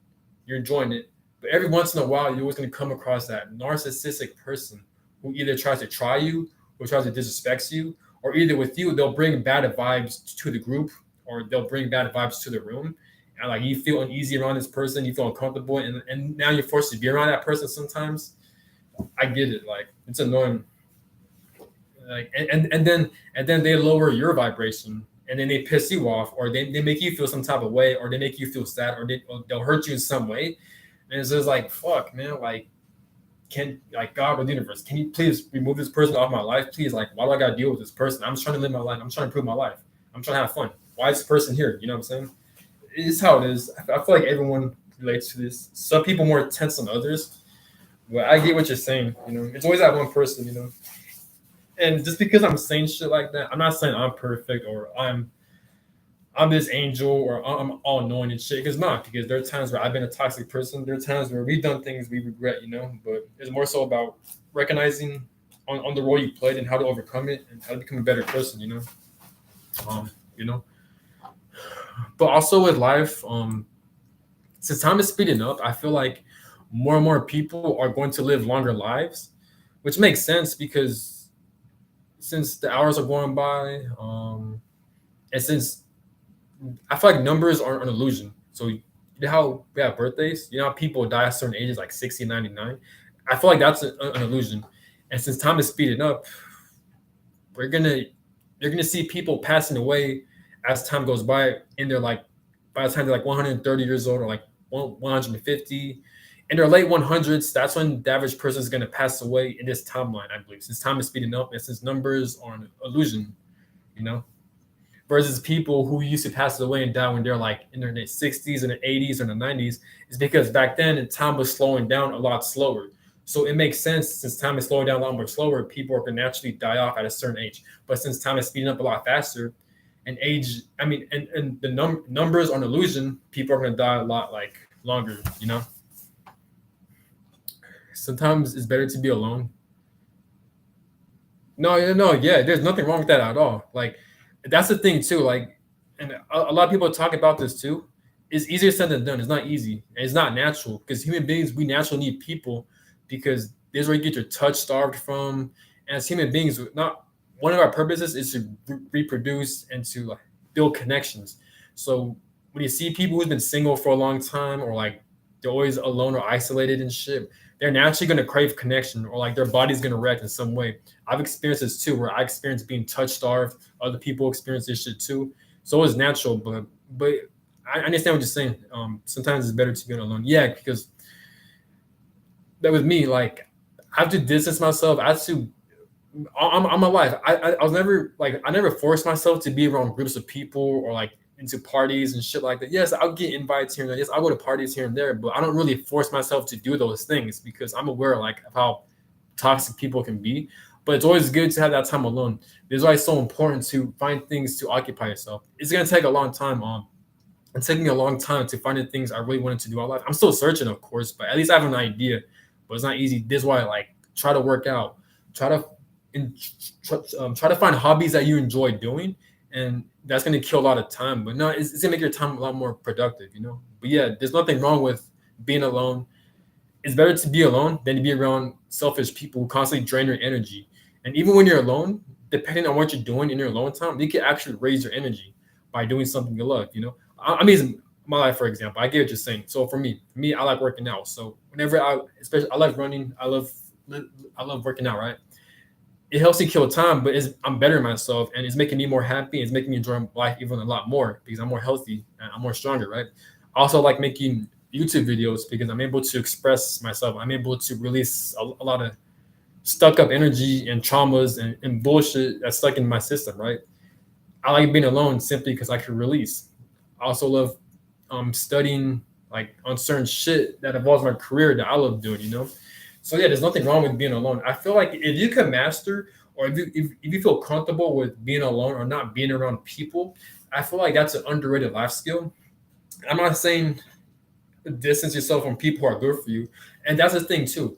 You're enjoying it. But every once in a while, you're always going to come across that narcissistic person who either tries to try you or tries to disrespect you, or either with you, they'll bring bad vibes to the group or they'll bring bad vibes to the room. And like you feel uneasy around this person, you feel uncomfortable, and now you're forced to be around that person sometimes. I get it. Like it's annoying. Like and then they lower your vibration and then they piss you off, or they make you feel some type of way, or they make you feel sad, or they'll hurt you in some way. And it's just like, fuck, man, like, can, like, God or the universe, can you please remove this person off my life? Please, like, why do I gotta deal with this person? I'm just trying to live my life. I'm trying to improve my life. I'm trying to have fun. Why is this person here? You know what I'm saying? It's how it is. I feel like everyone relates to this. Some people more tense than others. But I get what you're saying. It's always that one person. And just because I'm saying shit like that, I'm not saying I'm perfect or I'm this angel or I'm all knowing and shit. Because not, because there are times where I've been a toxic person. There are times where we've done things we regret. But it's more so about recognizing on the role you played and how to overcome it and how to become a better person. Um, you know. But also with life, since time is speeding up, I feel like more and more people are going to live longer lives, which makes sense because since the hours are going by, and since I feel like numbers are an illusion. So you know how we have birthdays? You know how people die at certain ages, like 60, 99? I feel like that's an illusion. And since time is speeding up, we're gonna you're gonna see people passing away as time goes by, and they're like by the time they're like 130 years old or like 150 in their late 100s. That's when the average person is gonna pass away in this timeline, I believe, since time is speeding up and since numbers are an illusion, you know. Versus people who used to pass away and die when they're like in their 60s and the 80s or the 90s, is because back then the time was slowing down a lot slower. So it makes sense since time is slowing down a lot more slower, people are going to naturally die off at a certain age. But since time is speeding up a lot faster, and age, I mean, and the numbers are an illusion, people are going to die a lot like longer, you know? sometimes it's better to be alone. No, yeah, no, yeah, there's nothing wrong with that at all. Like, that's the thing too. Like, and a lot of people talk about this too. It's easier said than done. It's not easy. And it's not natural because human beings, we naturally need people because this is where you get your touch starved from. And as human beings, not one of our purposes is to reproduce and to like build connections. So when you see people who's been single for a long time or like they're always alone or isolated and shit, they're naturally going to crave connection or like their body's going to react in some way. I've experienced this too, where I experienced being touch starved. Other people experience this shit too. So it's natural, but I understand what you're saying. Sometimes it's better to be alone. Yeah, because that with me, like I have to distance myself. I have to. I'm alive. I was never like I never forced myself to be around groups of people or like into parties and shit like that. Yes, I'll get invites here and there. Yes, I'll go to parties here and there, but I don't really force myself to do those things because I'm aware like of how toxic people can be. But it's always good to have that time alone. It's why it's so important to find things to occupy yourself. It's gonna take a long time. It's taking me a long time to find the things I really wanted to do in life. I'm still searching, of course, but at least I have an idea. But it's not easy. This is why I like try to work out, try to try to find hobbies that you enjoy doing, and that's gonna kill a lot of time. But no, it's gonna make your time a lot more productive, you know. But yeah, there's nothing wrong with being alone. It's better to be alone than to be around selfish people who constantly drain your energy. And even when you're alone, depending on what you're doing in your alone time, you can actually raise your energy by doing something you love. You know, I mean, my life, for example, I get what you're saying. So for me, I like working out. So whenever especially I like running, I love working out. Right, it helps me kill time, but I'm bettering myself, and it's making me more happy. It's making me enjoy life even a lot more because I'm more healthy and I'm more stronger. Right. I also like making YouTube videos because I'm able to express myself. I'm able to release a lot of stuck up energy and traumas and bullshit that's stuck in my system, right? I like being alone simply because I can release. I also love studying like on certain shit that involves my career that I love doing, you know? So yeah, there's nothing wrong with being alone. I feel like if you can master or if you feel comfortable with being alone or not being around people, I feel like that's an underrated life skill. I'm not saying distance yourself from people who are good for you. And that's the thing too.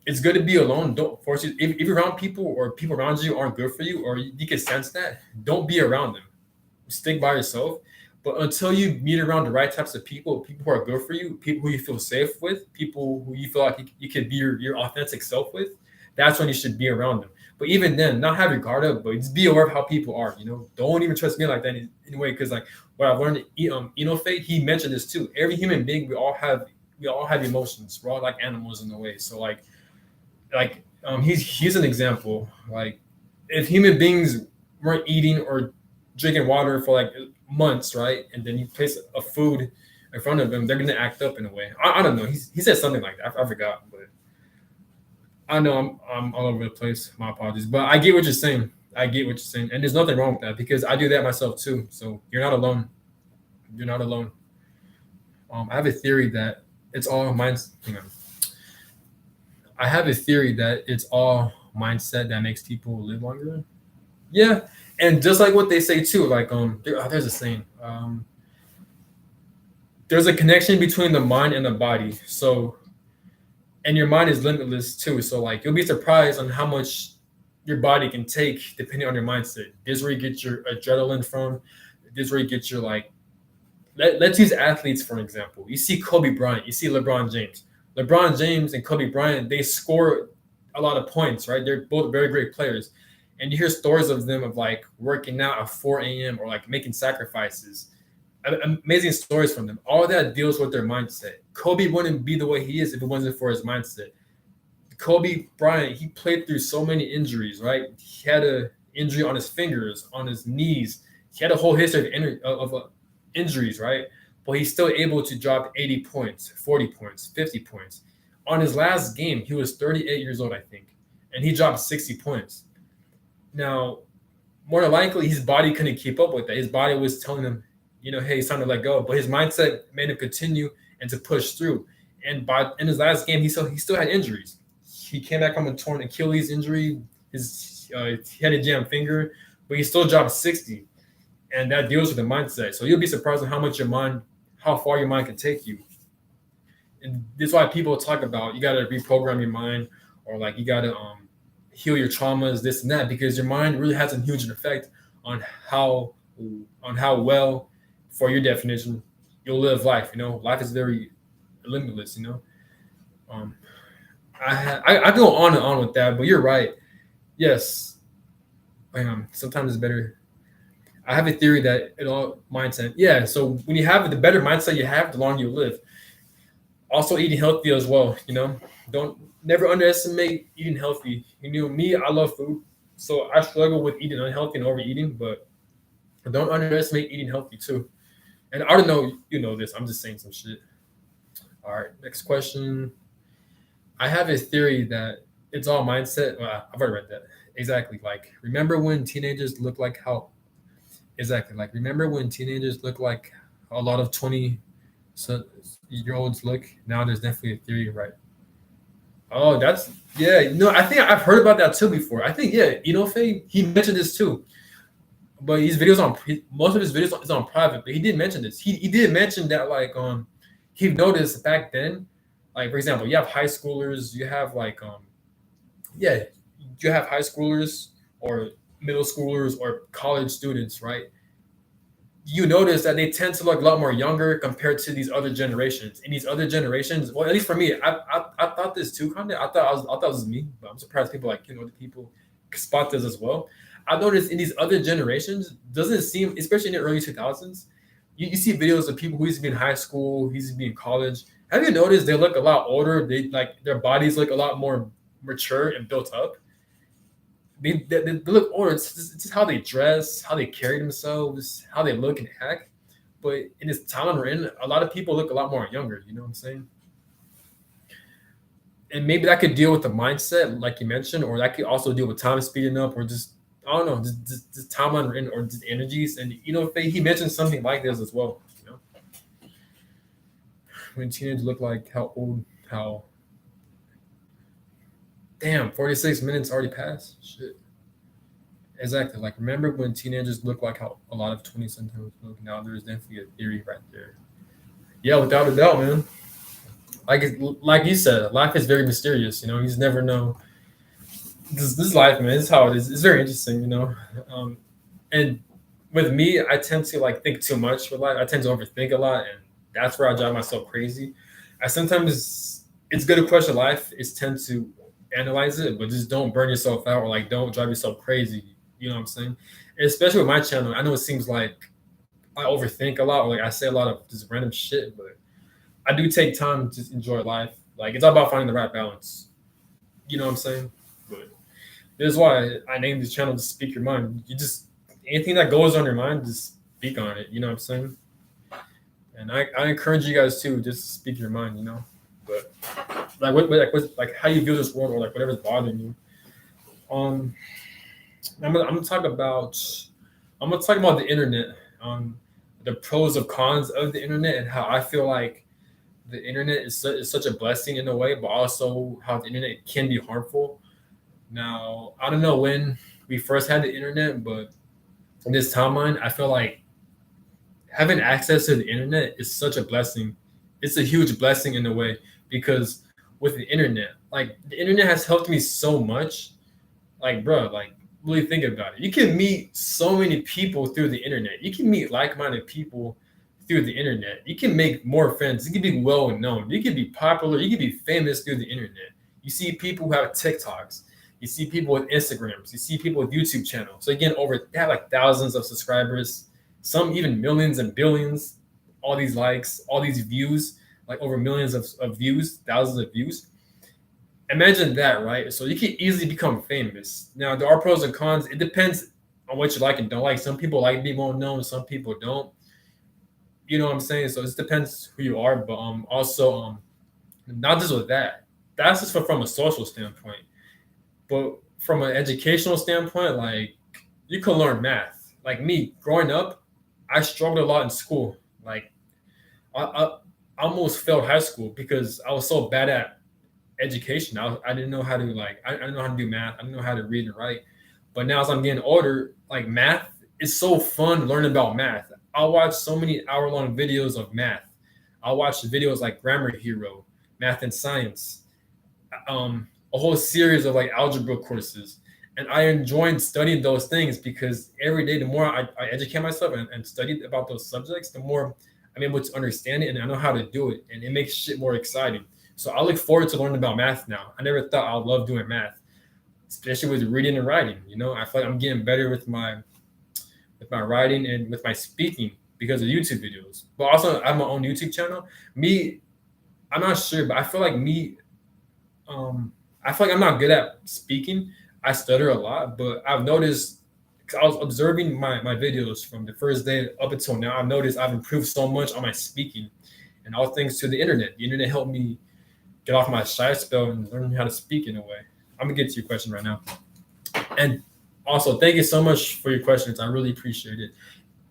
It's good to be alone. Don't force it. If you're around people or people around you aren't good for you, or you can sense that, don't be around them. Stick by yourself. But until you meet around the right types of people who are good for you, people who you feel safe with, people who you feel like you could be your authentic self with, that's when you should be around them. But even then, not have your guard up, but just be aware of how people are. You know, don't even trust me like that anyway. Because like what I've learned, Fate, he mentioned this too. Every human being, we all have emotions. We're all like animals in a way. So he's an example. Like if human beings weren't eating or drinking water for like months, right? And then you place a food in front of them, they're gonna act up in a way. I don't know. He said something like that. I forgot, but I know I'm all over the place. My apologies, but I get what you're saying. I get what you're saying, and there's nothing wrong with that because I do that myself too. So you're not alone. You're not alone. I have a theory that it's all minds. Hang on. I have a theory that it's all mindset that makes people live longer. Yeah, and just like what they say too, like there's a saying. There's a connection between the mind and the body. So, and your mind is limitless too. So, like you'll be surprised on how much your body can take depending on your mindset. This is where you get your adrenaline from. This is where you get your like. Let's use athletes for an example. You see Kobe Bryant. You see LeBron James. LeBron James and Kobe Bryant, they score a lot of points, right? They're both very great players. And you hear stories of them of like working out at 4 a.m. or like making sacrifices. Amazing stories from them. All that deals with their mindset. Kobe wouldn't be the way he is if it wasn't for his mindset. Kobe Bryant, he played through so many injuries, right? He had an injury on his fingers, on his knees. He had a whole history of injuries, right? But he's still able to drop 80 points, 40 points, 50 points. On his last game, he was 38 years old, I think, and he dropped 60 points. Now, more than likely, his body couldn't keep up with that. His body was telling him, hey, it's time to let go. But his mindset made him continue and to push through. And in his last game, he still had injuries. He came back from a torn Achilles injury. He had a jammed finger, but he still dropped 60. And that deals with the mindset. So you'll be surprised on how far your mind can take you. And this is why people talk about you got to reprogram your mind, or like you got to heal your traumas, this and that, because your mind really has a huge effect on how well, for your definition, you'll live life. Life is very limitless. Um, I go on and on with that, but you're right. Yes, sometimes it's better. I have a theory that it all mindset. Yeah, so when you have the better mindset you have, the longer you live. Also, eating healthy as well. Don't never underestimate eating healthy. Me, I love food, so I struggle with eating unhealthy and overeating, but don't underestimate eating healthy too. And I don't know, you know this. I'm just saying some shit. All right, next question. I have a theory that it's all mindset. Well, I've already read that. Exactly. Like, remember when teenagers look like how? Exactly. Like, remember when teenagers look like a lot of 20-year olds look? Now there's definitely a theory, right? Oh, that's yeah. I think I've heard about that too before. I think yeah, Faye, he mentioned this too. But most of his videos is on private. But he did mention this. He did mention that like he noticed back then, like for example, you have high schoolers, you have like yeah, you have high schoolers or middle schoolers or college students, right? You notice that they tend to look a lot more younger compared to these other generations. In these other generations, well, at least for me, I thought this too, kind of. I thought it was me, but I'm surprised people like the people spot this as well. I noticed in these other generations, doesn't seem, especially in the early 2000s, you see videos of people who used to be in high school, who used to be in college. Have you noticed they look a lot older? They like their bodies look a lot more mature and built up. They look older. It's just how they dress, how they carry themselves, how they look and act. But in this time we're in, a lot of people look a lot more younger. You know what I'm saying? And maybe that could deal with the mindset, like you mentioned, or that could also deal with time speeding up, or just I don't know, just timeline we're in, or just energies. And if he mentioned something like this as well. When teenagers look like how old, how damn, 46 minutes already passed. Shit. Exactly. Like, remember when teenagers look like how a lot of 20 sometimes look? Now there's definitely a theory right there. Yeah, without a doubt, man. Like you said, life is very mysterious. You just never know. This life, man. This is how it is. It's very interesting. And with me, I tend to like think too much with life. I tend to overthink a lot, and that's where I drive myself crazy. I sometimes it's good to question life. It's tend to analyze it, but just don't burn yourself out, or like don't drive yourself crazy. You know what I'm saying? And especially with my channel, I know it seems like I overthink a lot, or like I say a lot of just random shit, but I do take time to just enjoy life. Like, it's all about finding the right balance. You know what I'm saying? But this is why I named this channel to Speak Your Mind. You just anything that goes on your mind, just speak on it. You know what I'm saying? And I encourage you guys too, just speak your mind. But like like how you view this world, or like whatever's bothering you. Um, I'm gonna talk about the internet, the pros and cons of the internet, and how I feel like the internet is such a blessing in a way, but also how the internet can be harmful. Now, I don't know when we first had the internet, but in this timeline, I feel like having access to the internet is such a blessing. It's a huge blessing in a way, because with the internet, like the internet has helped me so much. Like, bro, like really think about it. You can meet so many people through the internet. You can meet like-minded people through the internet. You can make more friends. You can be well known. You can be popular. You can be famous through the internet. You see people who have TikToks. You see people with Instagrams. You see people with YouTube channels. So again, they have like thousands of subscribers, some even millions and billions, all these likes, all these views, like over millions of views, thousands of views. Imagine that, right? So you can easily become famous. Now, there are pros and cons. It depends on what you like and don't like. Some people like being well known, some people don't. You know what I'm saying? So it just depends who you are. But also not just with that. That's just from a social standpoint. But from an educational standpoint, like you can learn math. Like me, growing up, I struggled a lot in school. Like I almost failed high school because I was so bad at education. I didn't know how to I didn't know how to do math. I didn't know how to read and write. But now as I'm getting older, like math is so fun learning about math. I'll watch so many hour-long videos of math. I'll watch videos like Grammar Hero. math and science, a whole series of like algebra courses. And I enjoyed studying those things because every day, the more I educate myself and study about those subjects, the more I'm able to understand it and I know how to do it. And it makes shit more exciting. So I look forward to learning about math now. I never thought I'd love doing math, especially with reading and writing. You know, I feel like I'm getting better with my writing and with my speaking because of YouTube videos. But also I have my own YouTube channel. Me, I'm not sure, but I feel like I'm not good at speaking. I stutter a lot, but I've noticed because I was observing my videos from the first day up until now. I've noticed I've improved so much on my speaking, and all thanks to the internet. The internet helped me get off my shy spell and learn how to speak in a way. I'm gonna get to your question right now. And also, thank you so much for your questions. I really appreciate it.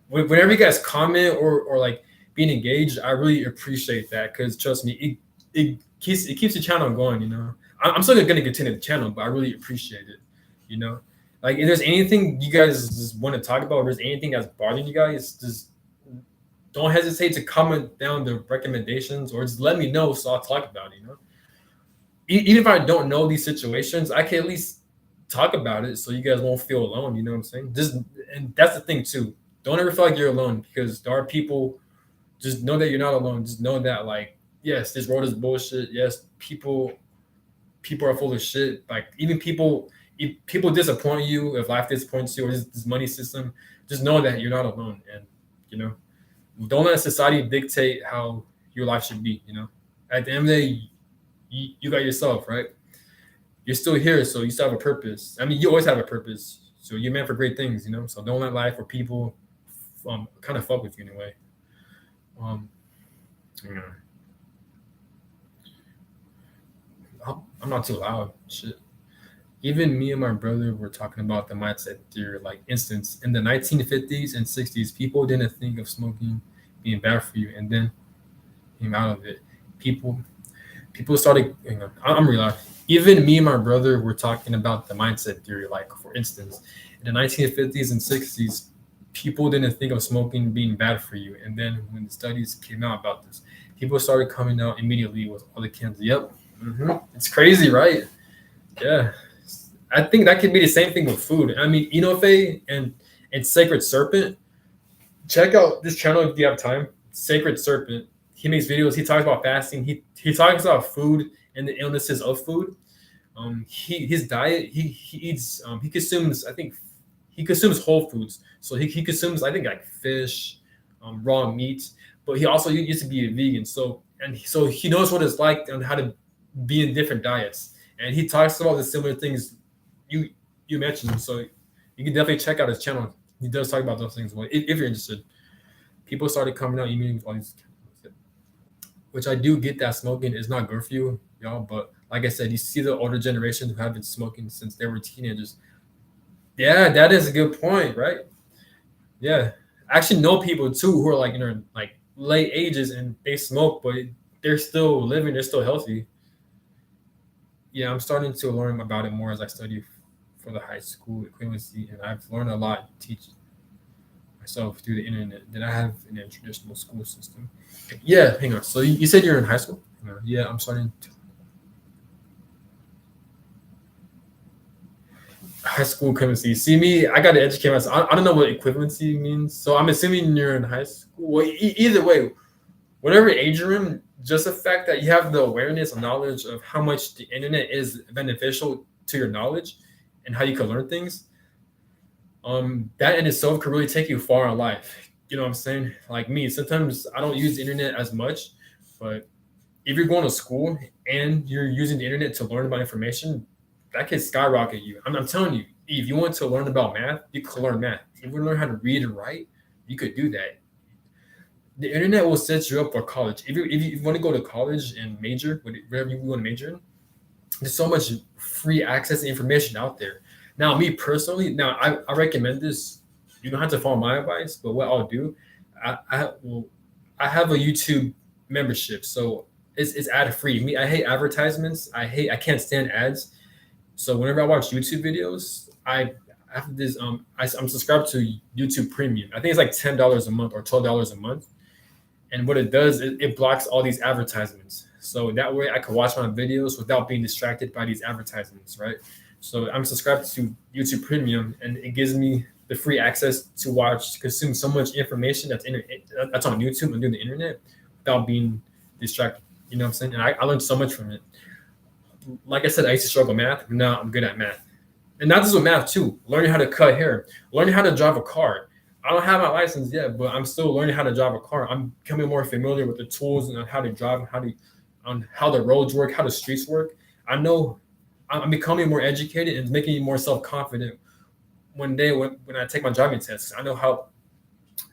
Whenever you guys comment or like being engaged, I really appreciate that because trust me, it keeps the channel going. You know, I'm still gonna continue the channel, but I really appreciate it. You know, like if there's anything you guys just want to talk about, or there's anything that's bothering you guys, just don't hesitate to comment down the recommendations or just let me know so I'll talk about it. You know, even if I don't know these situations, I can at least talk about it so you guys won't feel alone. You know what I'm saying? Just and that's the thing too. Don't ever feel like you're alone because there are people. Just know that you're not alone. Just know that like yes, this world is bullshit. Yes, people are full of shit. Like even people if people disappoint you, if life disappoints you, or this money system, just know that you're not alone. And you know, don't let society dictate how your life should be. You know, at the end of the day, you got yourself, right? You're still here, so you still have a purpose. I mean, you always have a purpose. So you're meant for great things, you know. So don't let life or people kind of fuck with you in a way. Um, yeah. I'm not too loud. Shit. Even me and my brother were talking about the mindset theory. Like, instance, in the 1950s and 60s, people didn't think of smoking being bad for you, and then came out of it. People, people started. Hang on, I'm real loud. Even me and my brother were talking about the mindset theory. Like, for instance, in the 1950s and 60s, people didn't think of smoking being bad for you, and then when the studies came out about this, people started coming out immediately with all the cans. Yep, it's crazy, right? Yeah. I think that could be the same thing with food. I mean, Inofe and Sacred Serpent. Check out this channel if you have time. Sacred Serpent. He makes videos. He talks about fasting. He talks about food and the illnesses of food. His diet. He eats. He consumes. I think he consumes whole foods. So he consumes. I think like fish, raw meat. But he also used to be a vegan. So he knows what it's like and how to be in different diets. And he talks about the similar things you you mentioned. So you can definitely check out his channel. He does talk about those things. Well, if you're interested, people started coming out eating all these, which I do get that smoking is not good for you, y'all. But like I said, you see the older generation who have been smoking since they were teenagers. Yeah, that is a good point, right? Yeah, I actually know people too who are like in their like late ages and they smoke, but they're still living, they're still healthy. Yeah, I'm starting to learn about it more as I study for the high school equivalency, and I've learned a lot teaching myself through the internet than I have in a traditional school system. Yeah, hang on. So you said you're in high school? Yeah, I'm starting high school equivalency. See me, I got to educate myself. I don't know what equivalency means, so I'm assuming you're in high school. Well, either way, whatever age you're in, just the fact that you have the awareness and knowledge of how much the internet is beneficial to your knowledge and how you can learn things, that in itself could really take you far in life. You know what I'm saying? Like me, sometimes I don't use the internet as much, but if you're going to school and you're using the internet to learn about information, that can skyrocket you. I'm telling you, if you want to learn about math, you could learn math. If you want to learn how to read and write, you could do that. The internet will set you up for college. If you want to go to college and major, whatever you want to major in, there's so much free access to information out there. Now, me personally, I recommend this. You don't have to follow my advice, but what I'll do, I have a YouTube membership, so it's ad free. Me, I hate advertisements. I can't stand ads. So whenever I watch YouTube videos, I have this I'm subscribed to YouTube Premium. I think it's like $10 a month or $12 a month. And what it does, it blocks all these advertisements. so that way I can watch my videos without being distracted by these advertisements, right? So I'm subscribed to YouTube Premium, and it gives me the free access to watch, to consume so much information that's on YouTube and through the internet without being distracted. You know what I'm saying? And I learned so much from it. Like I said, I used to struggle with math, but now I'm good at math. And not just with math too. Learning how to cut hair, learning how to drive a car. I don't have my license yet, but I'm still learning how to drive a car. I'm becoming more familiar with the tools and on how to drive, and on how the roads work, how the streets work. I know I'm becoming more educated and making me more self confident one day when I take my driving test. I know how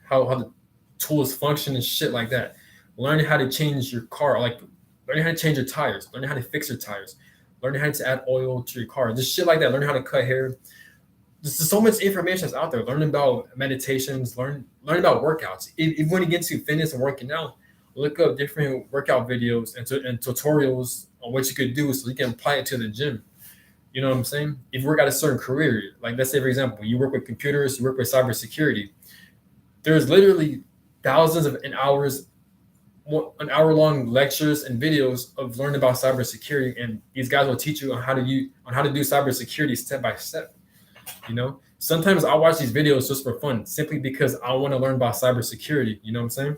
the tools function and shit like that. Learning how to change your car, like learning how to change your tires, learning how to fix your tires, learning how to add oil to your car, just shit like that. Learning how to cut hair. There's so much information that's out there. Learning about meditations, learn about workouts. Even when you get into fitness and working out, look up different workout videos and tutorials on what you could do so you can apply it to the gym. You know what I'm saying? If you work at a certain career, like let's say for example, you work with computers, you work with cybersecurity. There's literally thousands of an hour long lectures and videos of learning about cybersecurity, and these guys will teach you on how to do cybersecurity step by step. You know, sometimes I watch these videos just for fun, simply because I want to learn about cybersecurity. You know what I'm saying?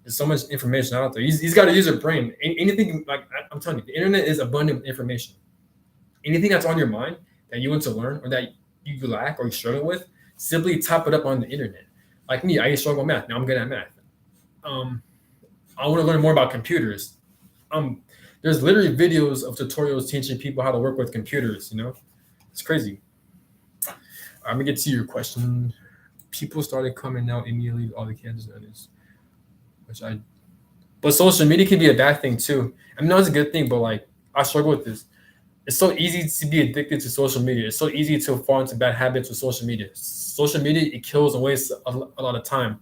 There's so much information out there. He's got to use your brain. Anything, like I'm telling you, the internet is abundant with information. Anything that's on your mind that you want to learn or that you lack or you struggle with, simply type it up on the internet. Like me, I used to struggle with math. Now I'm good at math. Um, I want to learn more about computers. Um, there's literally videos of tutorials teaching people how to work with computers. You know, it's crazy. I'm gonna get to your question. People started coming out immediately with all the Kansas others, which I. But social media can be a bad thing too. I mean, no, it's a good thing, but like I struggle with this. It's so easy to be addicted to social media. It's so easy to fall into bad habits with social media. Social media, it kills and wastes a lot of time,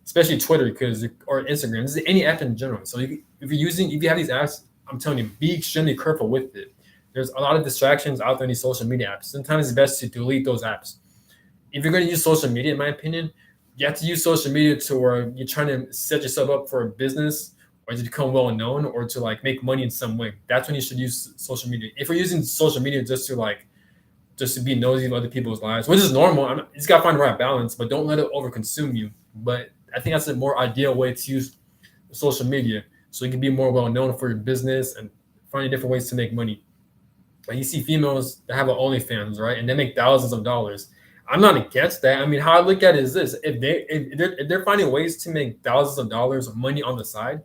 especially Twitter, because or Instagram. This is any app in general. So if you have these apps, I'm telling you, be extremely careful with it. There's a lot of distractions out there in these social media apps. Sometimes it's best to delete those apps. If you're going to use social media, in my opinion, you have to use social media to where you're trying to set yourself up for a business or to become well known or to like make money in some way. That's when you should use social media. If you're using social media just to be nosy of other people's lives, which is normal, you just got to find the right balance, but don't let it overconsume you. But I think that's a more ideal way to use social media so you can be more well known for your business and finding different ways to make money. Like you see females that have an OnlyFans, right? And they make thousands of dollars. I'm not against that. I mean, how I look at it is this: if they're finding ways to make thousands of dollars of money on the side,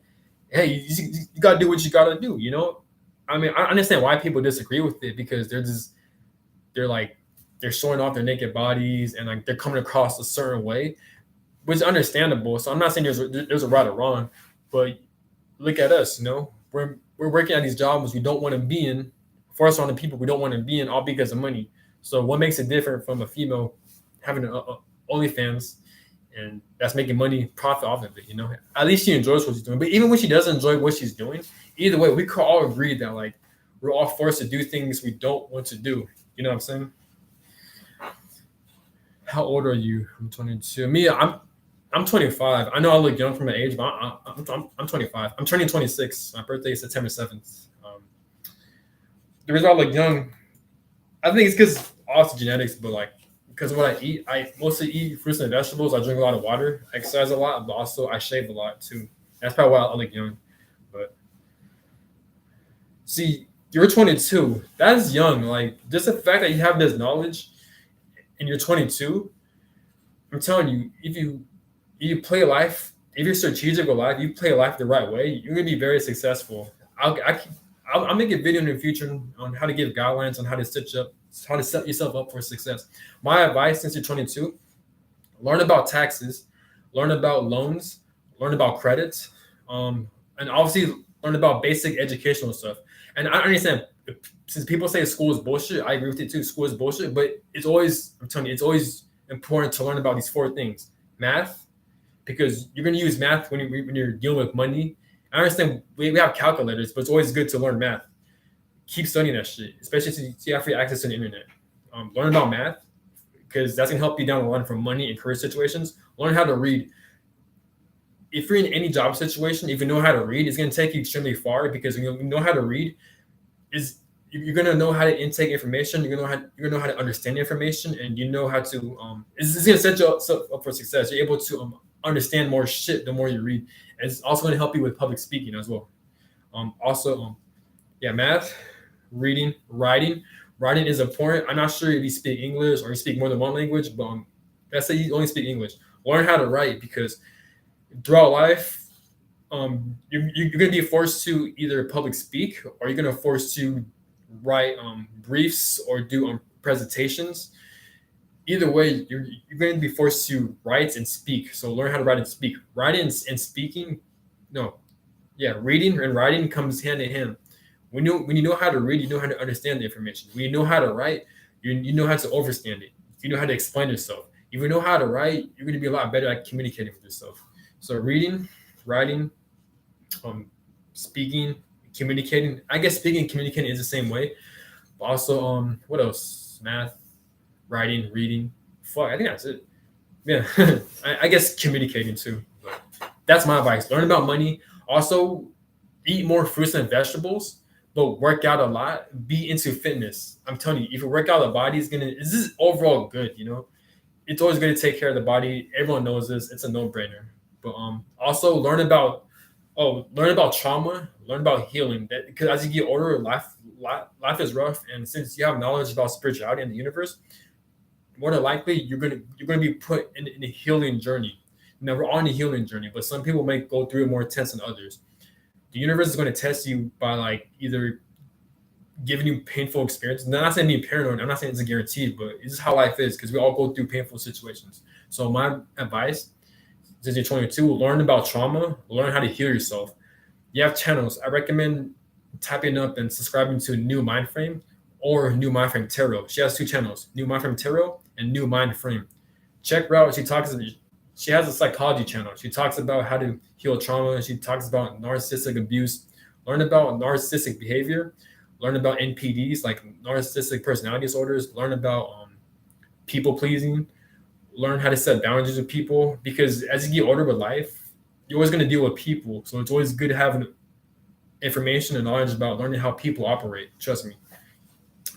hey, you gotta do what you gotta do. You know, I mean, I understand why people disagree with it because they're like they're showing off their naked bodies and like they're coming across a certain way, which is understandable. So I'm not saying there's a right or wrong, but look at us. You know, we're working at these jobs we don't want to be in, forced on the people we don't want to be in, all because of money. So what makes it different from a female having a OnlyFans and that's making money, profit off of it? You know, at least she enjoys what she's doing. But even when she doesn't enjoy what she's doing, either way, we could all agree that like we're all forced to do things we don't want to do. You know what I'm saying? How old are you? I'm 22. Me, I'm 25. I know I look young for my age, but I'm 25. I'm turning 26. My birthday is September 7th. The reason I look young, I think it's because also genetics, but like because of what I mostly eat fruits and vegetables. I drink a lot of water, I exercise a lot, but also I shave a lot too. That's probably why I look young. But see, you're 22. That's young. Like just the fact that you have this knowledge and you're 22, I'm telling you, if you play life, if you're strategic with life, you play life the right way, you're gonna be very successful. I'll make a video in the future on how to give guidelines on how to set yourself up for success. My advice, since you're 22, learn about taxes, learn about loans, learn about credit, and obviously learn about basic educational stuff. And I understand since people say school is bullshit, I agree with it too. School is bullshit, but I'm telling you, it's always important to learn about these four things: math, because you're going to use math when you're dealing with money. I understand we have calculators, but it's always good to learn math. Keep studying that shit, especially since you have free access to the internet. Learn about math because that's going to help you down the line for money and career situations. Learn how to read. if you're in any job situation, if you know how to read, it's going to take you extremely far because when you know how to read, is you're gonna know how to intake information. You're gonna know how to understand information, and you know how to It's gonna set you up for success. You're able to understand more shit the more you read, and it's also gonna help you with public speaking as well. Also, yeah, math, reading, writing. Writing is important. I'm not sure if you speak English or you speak more than one language, but let's say you only speak English. Learn how to write because throughout life, you're going to be forced to either public speak or you're going to force to write briefs or do presentations. Either way, you're going to be forced to write and speak. So learn how to write and speak. Writing and speaking, no, yeah, reading and writing comes hand in hand. When you know how to read, you know how to understand the information. When you know how to write, you know how to understand it. You know how to explain yourself. If you know how to write, you're going to be a lot better at communicating with yourself. So reading, writing, speaking, communicating. I guess speaking and communicating is the same way. But also, what else? Math, writing, reading. Fuck, I think that's it. Yeah, I guess communicating too. But that's my advice. Learn about money. Also, eat more fruits and vegetables, but work out a lot. Be into fitness. I'm telling you, if you work out, the body's gonna. This is overall good. It's always good to take care of the body. Everyone knows this. It's a no-brainer. But also learn about trauma, learn about healing. That because as you get older, life is rough, and since you have knowledge about spirituality and the universe, more than likely you're gonna be put in a healing journey. Now we're on a healing journey, but some people may go through it more intense than others. The universe is going to test you by like either giving you painful experiences. I'm not saying being paranoid. I'm not saying it's a guarantee, but it's just how life is because we all go through painful situations. So my advice, since you're 22, learn about trauma, learn how to heal yourself. You have channels. I recommend typing up and subscribing to New Mind Frame or New Mind Frame Tarot. She has two channels, New Mind Frame Tarot and New Mind Frame. Check her out. She has a psychology channel. She talks about how to heal trauma. She talks about narcissistic abuse. Learn about narcissistic behavior. Learn about NPDs, like narcissistic personality disorders. Learn about people pleasing. Learn how to set boundaries with people because as you get older with life, you're always going to deal with people. So it's always good to have information and knowledge about learning how people operate. Trust me.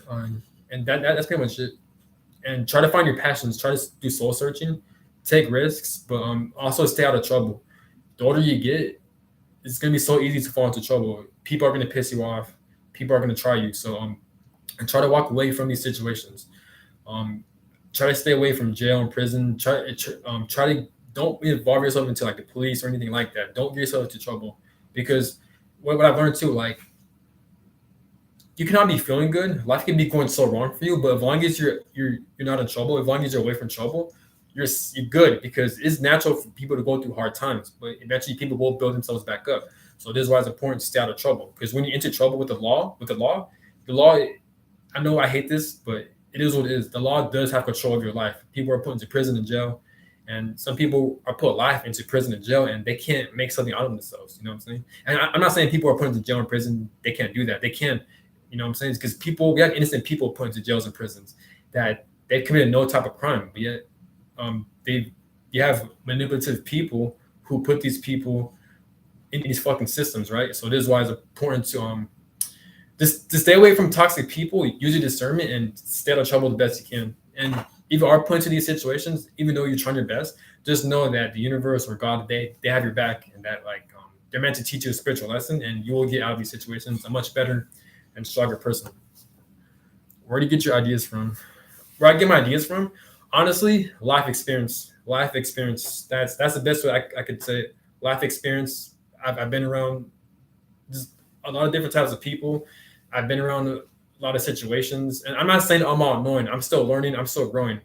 And that's pretty much it. And try to find your passions. Try to do soul searching. Take risks, but also stay out of trouble. The older you get, it's gonna be so easy to fall into trouble. People are gonna piss you off. People are gonna try you. So and try to walk away from these situations. Try to stay away from jail and prison. Try to don't involve yourself into like the police or anything like that. Don't get yourself into trouble because what I've learned too, like you cannot be feeling good. Life can be going so wrong for you, but as long as you're not in trouble, as long as you're away from trouble, you're good because it's natural for people to go through hard times, but eventually people will build themselves back up. So this is why it's important to stay out of trouble. Because when you're into trouble with the law, I know I hate this, but it is what it is. The law does have control of your life. People are put into prison and jail, and some people are put life into prison and jail, and they can't make something out of themselves. You know what I'm saying? And I'm not saying people are put into jail and prison. They can't do that. They can. You know what I'm saying? Because we have innocent people put into jails and prisons that they've committed no type of crime, but yet you have manipulative people who put these people in these fucking systems, right? So this is why it's important to just to stay away from toxic people, use your discernment, and stay out of trouble the best you can. And if you are put into these situations, even though you're trying your best, just know that the universe or God, they have your back, and that like they're meant to teach you a spiritual lesson, and you will get out of these situations a much better and stronger person. Where do you get your ideas from? Where I get my ideas from? Honestly, life experience. Life experience. That's the best way I could say it. Life experience. I've been around just a lot of different types of people. I've been around a lot of situations, and I'm not saying I'm all knowing. I'm still learning. I'm still growing.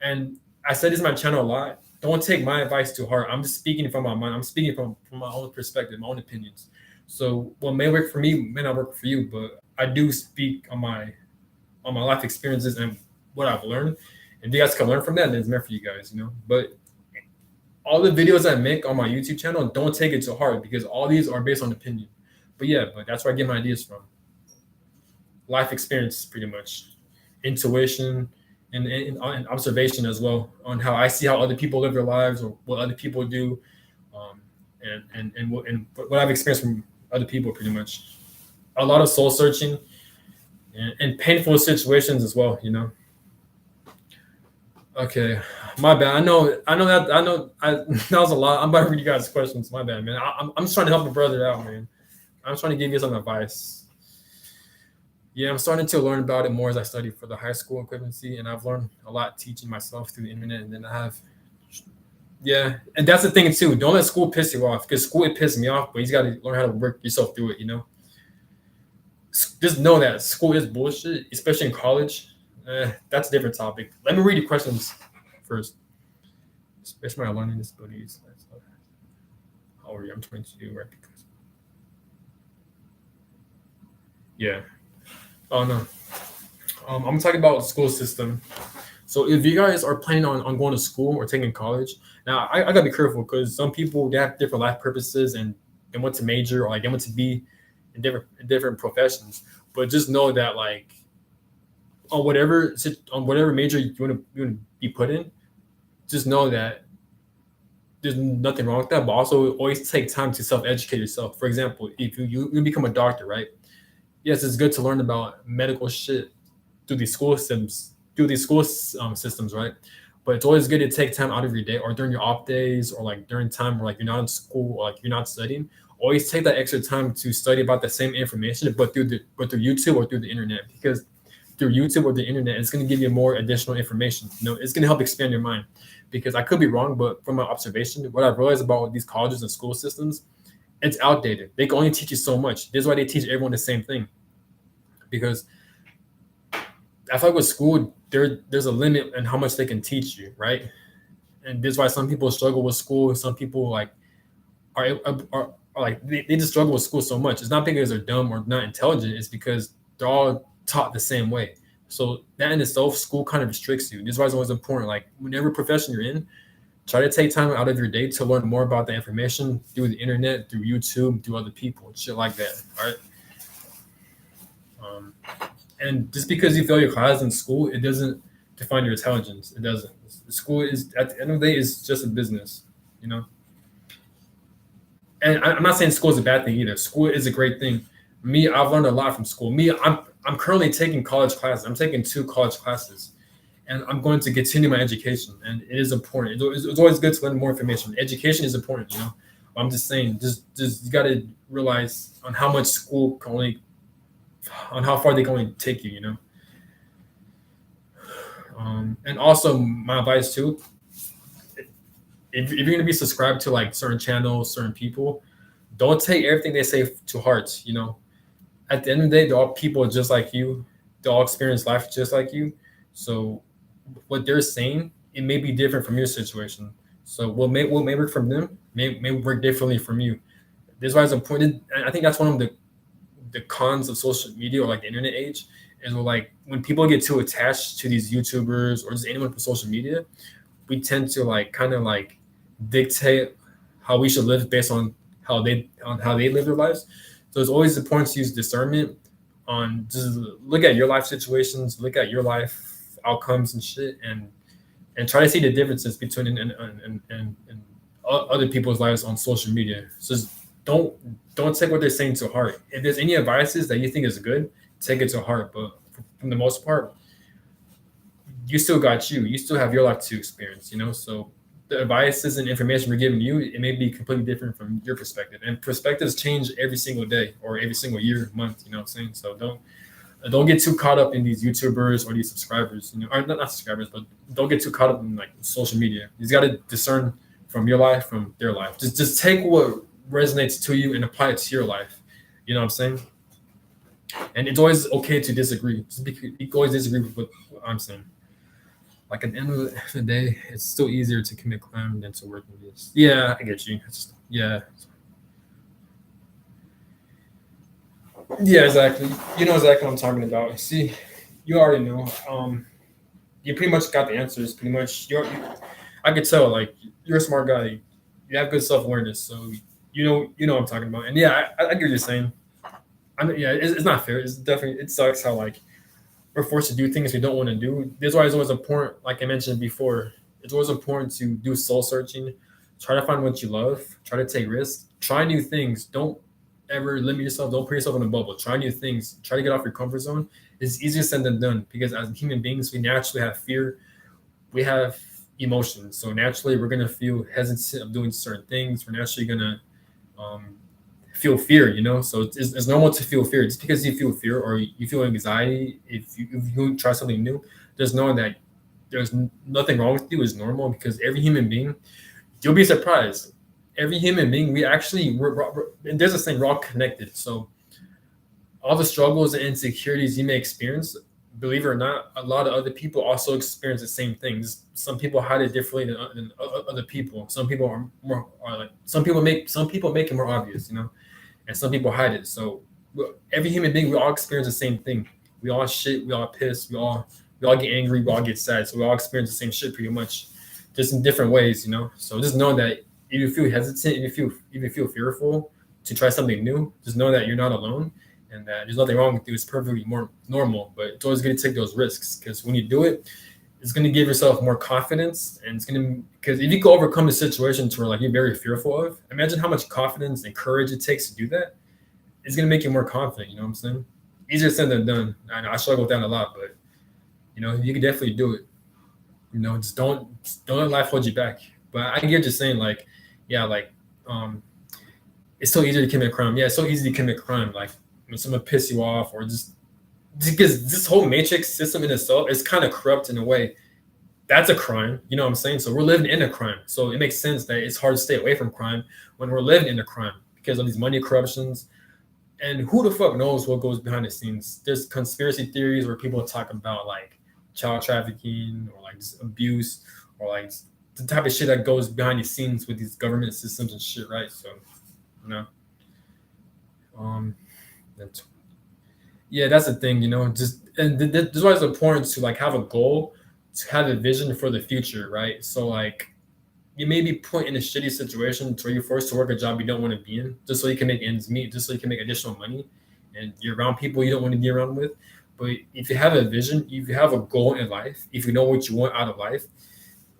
And I said this in my channel a lot. Don't take my advice too hard. I'm just speaking from my mind. I'm speaking from my own perspective, my own opinions. So what may work for me may not work for you, but I do speak on my life experiences and what I've learned. And you guys can learn from that, then it's meant for you guys, But all the videos I make on my YouTube channel, don't take it too hard because all these are based on opinion. But yeah, but that's where I get my ideas from. Life experience, pretty much, intuition, and observation as well on how I see how other people live their lives or what other people do, and what I've experienced from other people, pretty much a lot of soul searching and painful situations as well. Okay, my bad. That was a lot. I'm about to read you guys' questions. My bad, man. I'm just trying to help a brother out, man. I'm trying to give you some advice. Yeah, I'm starting to learn about it more as I study for the high school equivalency, and I've learned a lot teaching myself through the internet. And then I have, yeah, and that's the thing too. Don't let school piss you off, because school it pissed me off, but you got to learn how to work yourself through it. Just know that school is bullshit, especially in college. That's a different topic. Let me read your questions first. Especially my learning disabilities. How old are you? I'm 22, right? Because yeah. Oh no. I'm talking about the school system. So if you guys are planning on going to school or taking college, now I gotta be careful because some people they have different life purposes and they want to major or like they want to be in different professions. But just know that like on whatever major you want to be put in, just know that there's nothing wrong with that. But also always take time to self educate yourself. For example, if you become a doctor, right? Yes, it's good to learn about medical shit through these school systems, right? But it's always good to take time out of your day or during your off days or like during time where like you're not in school or like you're not studying. Always take that extra time to study about the same information, but through YouTube or through the internet, because through YouTube or the internet, it's going to give you more additional information. It's going to help expand your mind. Because I could be wrong, but from my observation, what I've realized about these colleges and school systems, it's outdated. They can only teach you so much. This is why they teach everyone the same thing. Because I feel like with school, there's a limit in how much they can teach you, right? And this is why some people struggle with school. Some people like are like they just struggle with school so much. It's not because they're dumb or not intelligent. It's because they're all taught the same way. So that in itself, school kind of restricts you. This is why it's always important. Like whenever profession you're in, try to take time out of your day to learn more about the information through the internet, through YouTube, through other people, shit like that. All right. Um, and just because you fail your class in school, it doesn't define your intelligence. It doesn't. School is at the end of the day is just a business, you know. And I'm not saying school is a bad thing either. School is a great thing. Me, I've learned a lot from school. I'm currently taking college classes. I'm taking 2 college classes, and I'm going to continue my education. And it is important. It's always good to learn more information. Education is important, you know. I'm just saying, just you got to realize on how much school can only, on how far they can only take you, you know. And also, my advice too, if you're gonna be subscribed to like certain channels, certain people, don't take everything they say to heart. You know, at the end of the day, they're all people just like you. They all experience life just like you. So what they're saying, it may be different from your situation. So what may work from them may work differently from you. This is why it's important. And I think that's one of the cons of social media or like the internet age is like when people get too attached to these YouTubers or just anyone from social media, we tend to like kind of like dictate how we should live based on how they live their lives. So it's always important to use discernment on just look at your life situations, look at your life outcomes and shit, and try to see the differences between and other people's lives on social media. So just don't take what they're saying to heart. If there's any advices that you think is good, take it to heart. But from the most part, you still got you. You still have your life to experience, you know? So the advices and information we're giving you, it may be completely different from your perspective. And perspectives change every single day or every single year, month, you know what I'm saying? So don't get too caught up in these YouTubers or these subscribers, you know, or not subscribers, but don't get too caught up in like social media. You just gotta discern from your life, from their life. Just take what resonates to you and apply it to your life. You know what I'm saying? And it's always okay to disagree. You can always disagree with what I'm saying. Like at the end of the day, it's still easier to commit crime than to work in this. Yeah, I get you. Yeah, yeah, exactly. You know exactly what I'm talking about. See, you already know. You pretty much got the answers. Pretty much, I could tell. Like you're a smart guy. You have good self awareness, so you know what I'm talking about. And yeah, I get what you're saying. I mean, yeah, it's not fair. It's definitely it sucks how like we're forced to do things we don't want to do. This is why it's always important, like I mentioned before, it's always important to do soul searching, Try to find what you love. Try to take risks. Try new things. Don't ever limit yourself. Don't put yourself in a bubble. Try new things. Try to get off your comfort zone. It's easier said than done because as human beings, we naturally have fear. We have emotions. So naturally, we're gonna feel hesitant of doing certain things. We're naturally gonna um, feel fear. So it's normal to feel fear. Just because you feel fear or you feel anxiety, if you try something new, just know that nothing wrong with you is normal because every human being, you'll be surprised. Every human being, we actually, and there's a saying, we're all connected. So all the struggles and insecurities you may experience, believe it or not, a lot of other people also experience the same things. Some people hide it differently than other people. Some people are like some people make it more obvious, and some people hide it. So every human being, we all experience the same thing. We all shit, we all piss, we all get angry, we all get sad. So we all experience the same shit pretty much, just in different ways. So just know that if you feel hesitant, if you feel fearful to try something new, just know that you're not alone and that there's nothing wrong with you. It's perfectly more normal, but it's always going to take those risks because when you do it, it's going to give yourself more confidence and it's going to because if you can overcome a situation to where like you're very fearful of, imagine how much confidence and courage it takes to do that. It's going to make you more confident. You know what I'm saying? Easier said than done. I know I struggle with that a lot, but you can definitely do it. Just don't let life hold you back. But I get just saying like, yeah, like it's so easy to commit crime. Yeah, it's so easy to commit crime. Like when someone piss you off or just because this whole matrix system in itself is kind of corrupt in a way. That's a crime. You know what I'm saying? So we're living in a crime. So it makes sense that it's hard to stay away from crime when we're living in a crime because of these money corruptions. And who the fuck knows what goes behind the scenes? There's conspiracy theories where people talk about like child trafficking or like just abuse or like the type of shit that goes behind the scenes with these government systems and shit, right? So, you know, um, that's yeah, that's the thing, just and this is why it's important to like have a goal, to have a vision for the future, right? So like you may be put in a shitty situation to where you're forced to work a job you don't want to be in, just so you can make ends meet, just so you can make additional money, and you're around people you don't want to be around with. But if you have a vision, if you have a goal in life, if you know what you want out of life,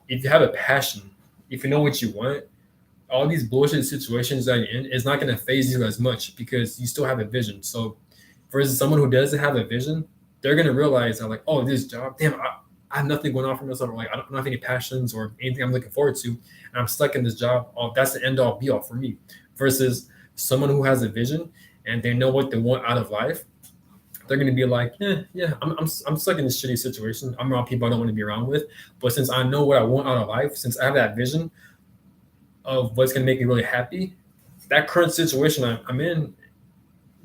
if you have a passion, if you know what you want, all these bullshit situations that you're in is not going to phase you as much because you still have a vision. So versus someone who doesn't have a vision, they're gonna realize that like, oh, this job, damn, I have nothing going on for myself. Or like, I don't have any passions or anything I'm looking forward to, and I'm stuck in this job. Oh, that's the end all be all for me. Versus someone who has a vision and they know what they want out of life, they're gonna be like, yeah, I'm stuck in this shitty situation. I'm around people I don't want to be around with. But since I know what I want out of life, since I have that vision of what's gonna make me really happy, that current situation I'm in,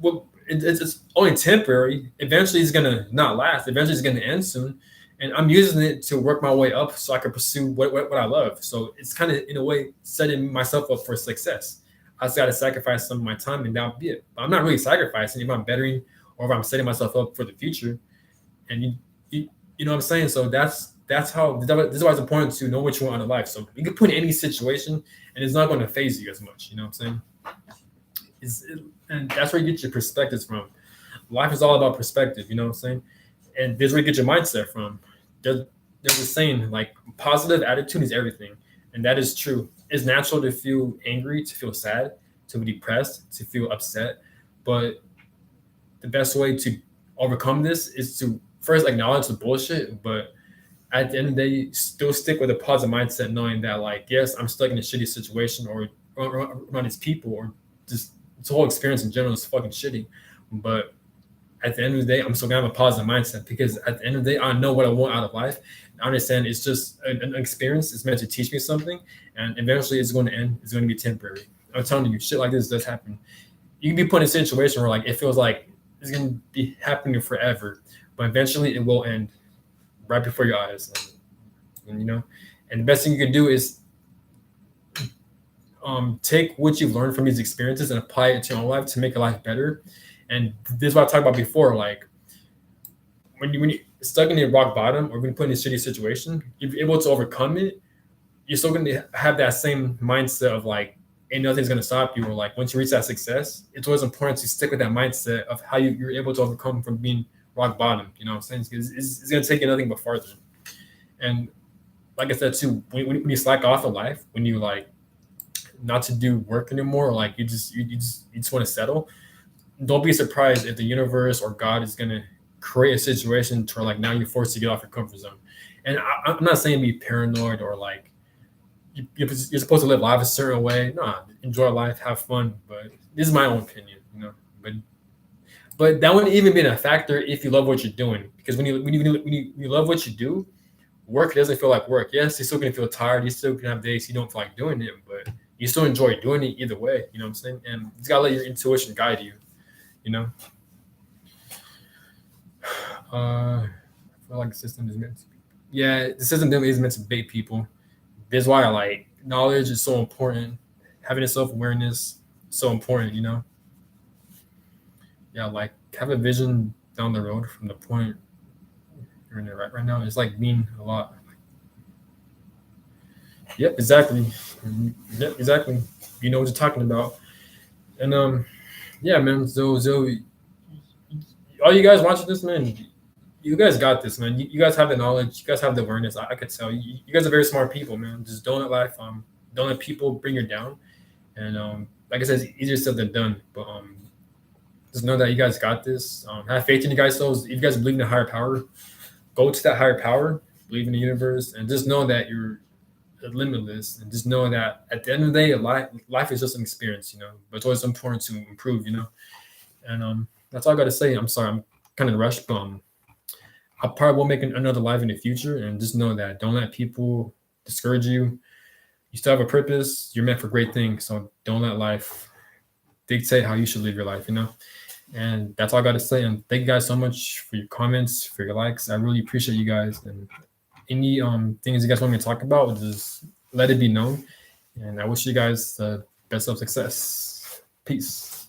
well, it's only temporary. Eventually, it's gonna not last. Eventually, it's gonna end soon, and I'm using it to work my way up so I can pursue what I love. So it's kind of in a way setting myself up for success. I just got to sacrifice some of my time, and that'll be it. But I'm not really sacrificing if I'm bettering or if I'm setting myself up for the future. And you know what I'm saying. So that's how this is why it's important to know what you want out of life. So you can put in any situation, and it's not going to phase you as much. You know what I'm saying? And that's where you get your perspectives from. Life is all about perspective, you know what I'm saying? And this is where you get your mindset from. There's a saying like positive attitude is everything, and that is true. It's natural to feel angry, to feel sad, to be depressed, to feel upset, but the best way to overcome this is to first acknowledge the bullshit, but at the end of the day, still stick with a positive mindset, knowing that like, yes, I'm stuck in a shitty situation or around these people or just this whole experience in general is fucking shitty. But at the end of the day, I'm still gonna have a positive mindset because at the end of the day, I know what I want out of life. I understand it's just an experience. It's meant to teach me something, and eventually it's going to end. It's going to be temporary. I'm telling you, shit like this does happen. You can be put in a situation where like it feels like it's going to be happening forever, but eventually it will end right before your eyes. And the best thing you can do is take what you've learned from these experiences and apply it to your own life to make your life better. And this is what I talked about before. Like when you're stuck in a rock bottom or when you put in a shitty situation, if you're able to overcome it, you're still going to have that same mindset of like, ain't nothing's going to stop you. Or like once you reach that success, it's always important to stick with that mindset of how you're able to overcome from being rock bottom. You know what I'm saying? Because it's going to take you nothing but farther. And like I said too, when you slack off in life, when you like not to do work anymore, or like you just want to settle, don't be surprised if the universe or God is gonna create a situation to where like now you're forced to get off your comfort zone. And I'm not saying be paranoid or like you're supposed to live life a certain way. Nah, enjoy life, have fun. But this is my own opinion, you know. But that wouldn't even be a factor if you love what you're doing. Because when you love what you do, work doesn't feel like work. Yes, you're still gonna feel tired. You still gonna have days you don't feel like doing it, but you still enjoy doing it either way. You know what I'm saying? And you gotta let your intuition guide you. You know. I feel like the system is meant to be. Yeah, the system is meant to bait people. That's why I like knowledge is so important. Having a self awareness so important. You know. Yeah, like have a vision down the road from the point you're in it right now. It's like mean a lot. Yep, exactly. Yep, exactly. You know what you're talking about. And yeah, man. So all you guys watching this, man, you guys got this, man. You guys have the knowledge. You guys have the awareness. I could tell. You guys are very smart people, man. Just don't let life don't let people bring you down. And like I said, it's easier said than done. But just know that you guys got this. Have faith in you guys selves. If you guys believe in a higher power, go to that higher power. Believe in the universe, and just know that you're limitless. And just know that at the end of the day, life is just an experience, you know. But it's always important to improve, you know. And that's all I got to say. I'm sorry, I'm kind of rushed, but I probably will make another live in the future. And just know that don't let people discourage you. You still have a purpose. You're meant for great things. So don't let life dictate how you should live your life, you know. And that's all I got to say. And thank you guys so much for your comments, for your likes. I really appreciate you guys. And any things you guys want me to talk about, just let it be known. And I wish you guys the best of success. Peace.